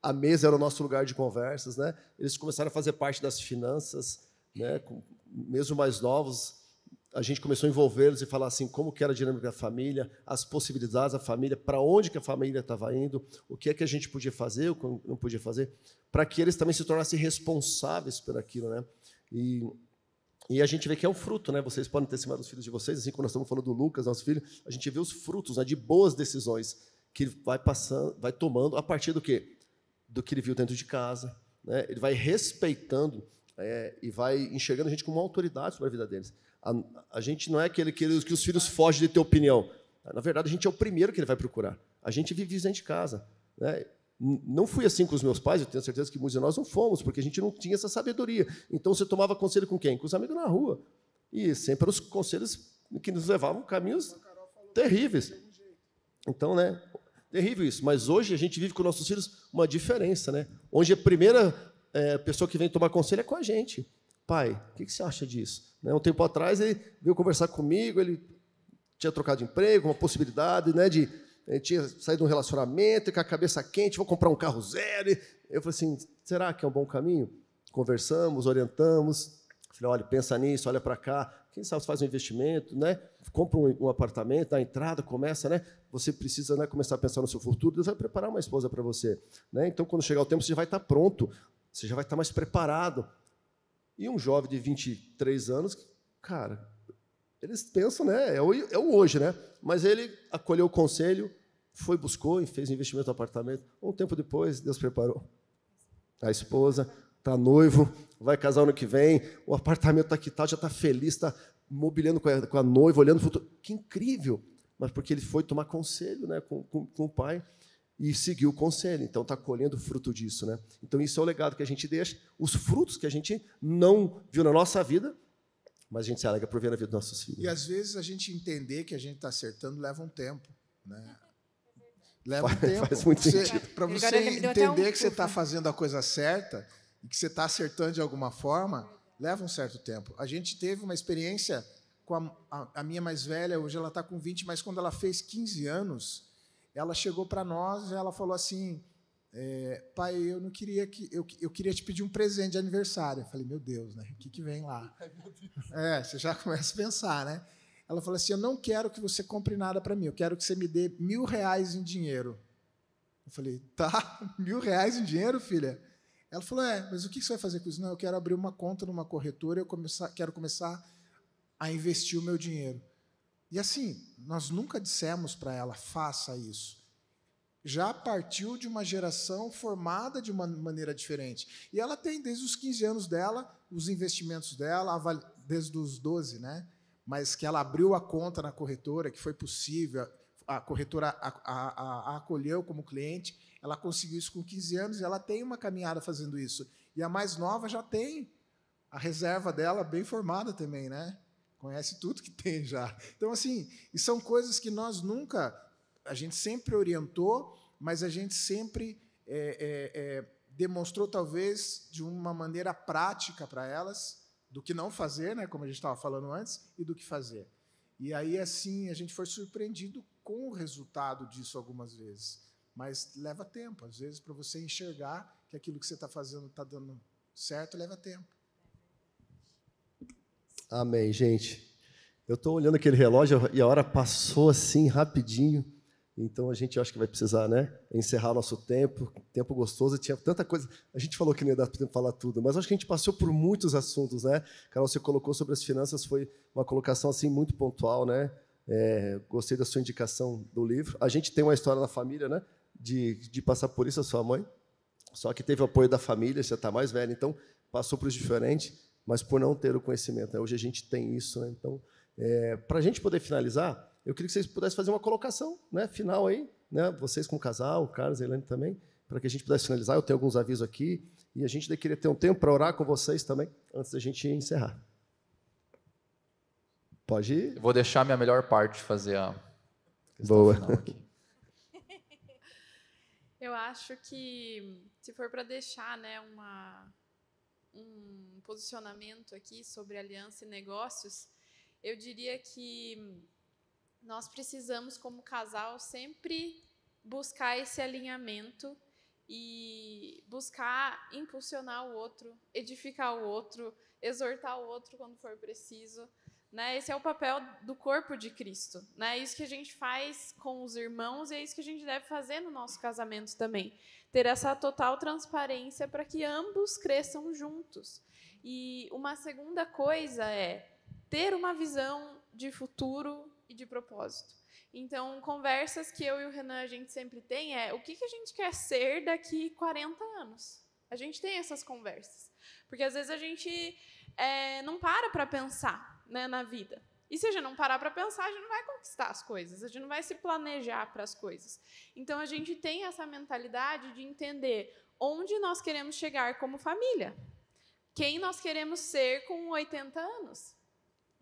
A mesa era o nosso lugar de conversas, né? Eles começaram a fazer parte das finanças, né? Mesmo mais novos, a gente começou a envolvê-los e falar assim, como que era a dinâmica da família, as possibilidades da família, para onde que a família estava indo, o que é que a gente podia fazer, o que não podia fazer, para que eles também se tornassem responsáveis por aquilo, né? E a gente vê que é o fruto, né? Vocês podem ter cima dos filhos de vocês, assim como nós estamos falando do Lucas, nosso filho, a gente vê os frutos, né, de boas decisões que ele vai tomando a partir do quê? Do que ele viu dentro de casa, né? Ele vai respeitando e vai enxergando a gente como uma autoridade sobre a vida deles. A gente não é aquele que os filhos fogem de ter opinião. Na verdade, a gente é o primeiro que ele vai procurar. A gente vive isso dentro de casa, né? Não fui assim com os meus pais, eu tenho certeza que muitos de nós não fomos, porque a gente não tinha essa sabedoria. Então, você tomava conselho com quem? Com os amigos na rua. E sempre eram os conselhos que nos levavam a caminhos terríveis. Então, né, terrível isso. Mas hoje a gente vive com nossos filhos uma diferença, né? Onde a primeira pessoa que vem tomar conselho é com a gente. Pai, o que você acha disso? Né, um tempo atrás, ele veio conversar comigo, ele tinha trocado de emprego, uma possibilidade, né, ele tinha saído de um relacionamento, com a cabeça quente, vou comprar um carro zero. Eu falei assim, será que é um bom caminho? Conversamos, orientamos. Falei, olha, pensa nisso, olha para cá. Quem sabe você faz um investimento, né? Compra um apartamento, dá entrada, começa, né? Você precisa, né, começar a pensar no seu futuro. Deus vai preparar uma esposa para você, né? Então, quando chegar o tempo, você já vai estar pronto, você já vai estar mais preparado. E um jovem de 23 anos, cara, eles pensam, né? É o hoje, né? Mas ele acolheu o conselho, foi, buscou e fez investimento no apartamento. Um tempo depois, Deus preparou a esposa, está noivo, vai casar ano que vem, o apartamento está aqui, já está feliz, está mobiliando com a noiva, olhando o futuro. Que incrível! Mas porque ele foi tomar conselho, né, com o pai e seguiu o conselho. Então, está colhendo o fruto disso, né? Então, isso é o legado que a gente deixa, os frutos que a gente não viu na nossa vida, mas a gente se alegra por ver na vida dos nossos filhos. E, às vezes, a gente entender que a gente está acertando leva um tempo, né? Leva um tempo. Faz muito sentido. Para você entender que você está fazendo a coisa certa e que você está acertando de alguma forma, leva um certo tempo. A gente teve uma experiência com a minha mais velha, hoje ela está com 20, mas quando ela fez 15 anos, ela chegou para nós e ela falou assim, pai, eu não queria eu queria te pedir um presente de aniversário. Eu falei, meu Deus, né? O que vem lá? Você já começa a pensar, né? Ela falou assim, eu não quero que você compre nada para mim, eu quero que você me dê R$1.000 em dinheiro. Eu falei, tá, R$1.000 em dinheiro, filha? Ela falou, mas o que você vai fazer com isso? Não, eu quero abrir uma conta numa corretora, quero começar a investir o meu dinheiro. E assim, nós nunca dissemos para ela, faça isso. Já partiu de uma geração formada de uma maneira diferente. E ela tem, desde os 15 anos dela, os investimentos dela, desde os 12, né? Mas que ela abriu a conta na corretora, que foi possível, a corretora a acolheu como cliente, ela conseguiu isso com 15 anos e ela tem uma caminhada fazendo isso. E a mais nova já tem a reserva dela bem formada também, né? Conhece tudo que tem já. Então, assim, e são coisas que nós nunca... A gente sempre orientou, mas a gente sempre demonstrou, talvez, de uma maneira prática para elas, do que não fazer, né, como a gente estava falando antes, e do que fazer. E aí, assim, a gente foi surpreendido com o resultado disso algumas vezes. Mas leva tempo. Às vezes, para você enxergar que aquilo que você está fazendo está dando certo, leva tempo. Amém, gente. Eu estou olhando aquele relógio e a hora passou assim, rapidinho. Então, a gente acho que vai precisar, né, encerrar o nosso tempo gostoso. Tinha tanta coisa. A gente falou que não ia dar tempo de falar tudo, mas acho que a gente passou por muitos assuntos, né? Carol, você colocou sobre as finanças, foi uma colocação assim muito pontual, né? Gostei da sua indicação do livro. A gente tem uma história na família, né, de passar por isso, a sua mãe. Só que teve o apoio da família, você está mais velho, então passou por isso diferente, mas por não ter o conhecimento. Hoje a gente tem isso, né? Então, para a gente poder finalizar, eu queria que vocês pudessem fazer uma colocação, né, final aí, né, vocês com o casal, o Carlos e a Elaine também, para que a gente pudesse finalizar. Eu tenho alguns avisos aqui e a gente queria ter um tempo para orar com vocês também, antes da gente encerrar. Pode ir? Eu vou deixar a minha melhor parte fazer a questão Boa. final aqui. Eu acho que, se for para deixar, né, um posicionamento aqui sobre aliança e negócios, eu diria que nós precisamos, como casal, sempre buscar esse alinhamento e buscar impulsionar o outro, edificar o outro, exortar o outro quando for preciso, né? Esse é o papel do corpo de Cristo, né? É isso que a gente faz com os irmãos e é isso que a gente deve fazer no nosso casamento também. Ter essa total transparência para que ambos cresçam juntos. E uma segunda coisa é ter uma visão de futuro e de propósito. Então, conversas que eu e o Renan a gente sempre tem o que a gente quer ser daqui 40 anos, A gente tem essas conversas. Porque, às vezes, a gente não para pensar, né, na vida. E se a gente não parar para pensar, a gente não vai conquistar as coisas, a gente não vai se planejar para as coisas. Então, a gente tem essa mentalidade de entender onde nós queremos chegar como família, quem nós queremos ser com 80 anos.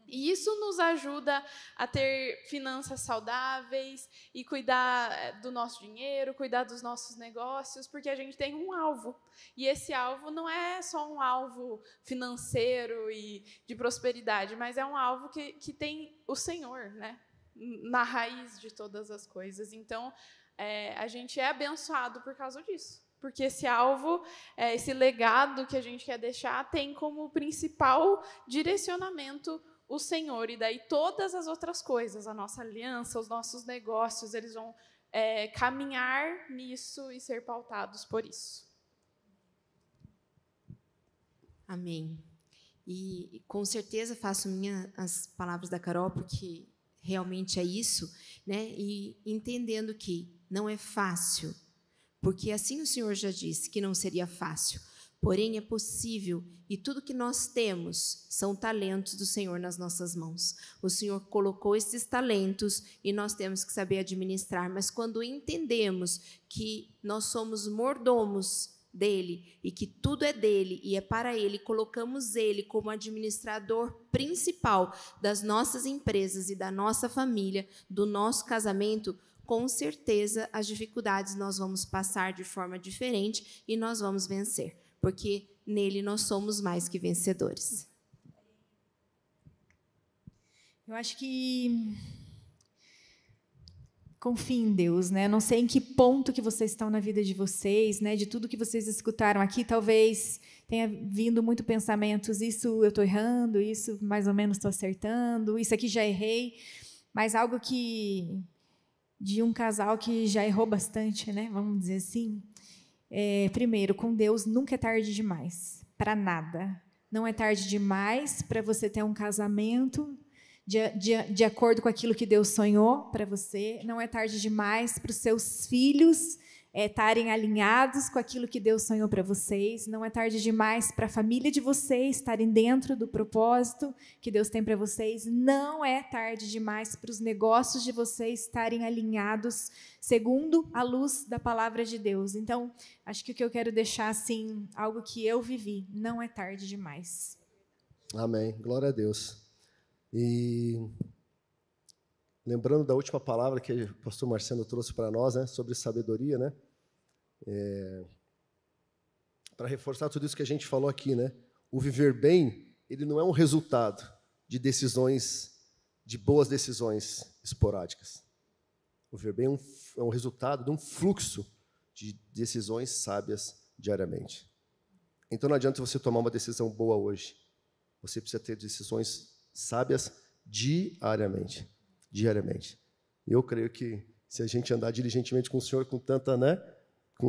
E isso nos ajuda a ter finanças saudáveis e cuidar do nosso dinheiro, cuidar dos nossos negócios, porque a gente tem um alvo. E esse alvo não é só um alvo financeiro e de prosperidade, mas é um alvo que tem o Senhor, né, na raiz de todas as coisas. Então, a gente é abençoado por causa disso. Porque esse alvo, esse legado que a gente quer deixar, tem como principal direcionamento o Senhor, e daí todas as outras coisas, a nossa aliança, os nossos negócios, eles vão caminhar nisso e ser pautados por isso. Amém. E com certeza faço minha as palavras da Carol, porque realmente é isso, né? E entendendo que não é fácil, porque assim o Senhor já disse que não seria fácil. Porém, é possível, e tudo que nós temos são talentos do Senhor nas nossas mãos. O Senhor colocou esses talentos e nós temos que saber administrar, mas quando entendemos que nós somos mordomos dele e que tudo é dele e é para ele, colocamos ele como administrador principal das nossas empresas e da nossa família, do nosso casamento, com certeza as dificuldades nós vamos passar de forma diferente e nós vamos vencer. Porque nele nós somos mais que vencedores. Eu acho que confie em Deus, né? Eu não sei em que ponto que vocês estão na vida de vocês, né? De tudo que vocês escutaram aqui, talvez tenha vindo muito pensamentos, isso eu estou errando, isso mais ou menos estou acertando, isso aqui já errei, mas algo que de um casal que já errou bastante, né? Vamos dizer assim. Primeiro, com Deus nunca é tarde demais, para nada. Não é tarde demais para você ter um casamento de acordo com aquilo que Deus sonhou para você. Não é tarde demais para os seus filhos estarem alinhados com aquilo que Deus sonhou para vocês. Não é tarde demais para a família de vocês estarem dentro do propósito que Deus tem para vocês. Não é tarde demais para os negócios de vocês estarem alinhados segundo a luz da palavra de Deus. Então, acho que o que eu quero deixar, assim, algo que eu vivi, não é tarde demais. Amém. Glória a Deus. E lembrando da última palavra que o pastor Marcelo trouxe para nós, né, sobre sabedoria, né? Para reforçar tudo isso que a gente falou aqui, né? O viver bem, ele não é um resultado de decisões, de boas decisões esporádicas. O viver bem é um resultado de um fluxo de decisões sábias diariamente. Então, não adianta você tomar uma decisão boa hoje. Você precisa ter decisões sábias diariamente. Diariamente. E eu creio que se a gente andar diligentemente com o Senhor, com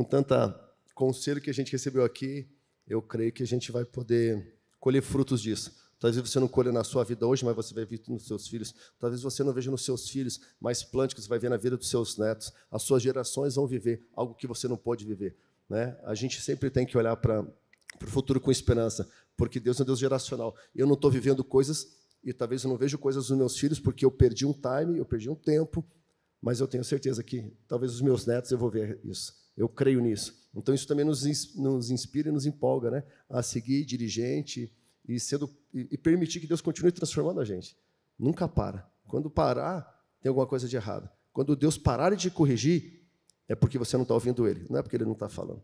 tanta conselho que a gente recebeu aqui, eu creio que a gente vai poder colher frutos disso. Talvez você não colha na sua vida hoje, mas você vai ver nos seus filhos. Talvez você não veja nos seus filhos, mas plante que você vai ver na vida dos seus netos. As suas gerações vão viver algo que você não pode viver, né? A gente sempre tem que olhar para o futuro com esperança, porque Deus é um Deus geracional. Eu não estou vivendo coisas, e talvez eu não vejo coisas nos meus filhos, porque eu perdi um time, eu perdi um tempo, mas eu tenho certeza que talvez os meus netos eu vou ver isso. Eu creio nisso. Então, isso também nos inspira e nos empolga, né, a seguir diligente e permitir que Deus continue transformando a gente. Nunca para. Quando parar, tem alguma coisa de errado. Quando Deus parar de te corrigir, é porque você não está ouvindo Ele, não é porque Ele não está falando.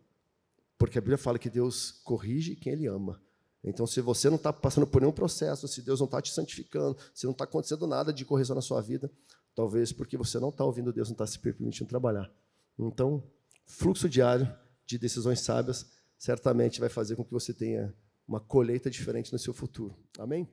Porque a Bíblia fala que Deus corrige quem Ele ama. Então, se você não está passando por nenhum processo, se Deus não está te santificando, se não está acontecendo nada de correção na sua vida, talvez porque você não está ouvindo Deus, não está se permitindo trabalhar. Então, fluxo diário de decisões sábias certamente vai fazer com que você tenha uma colheita diferente no seu futuro. Amém?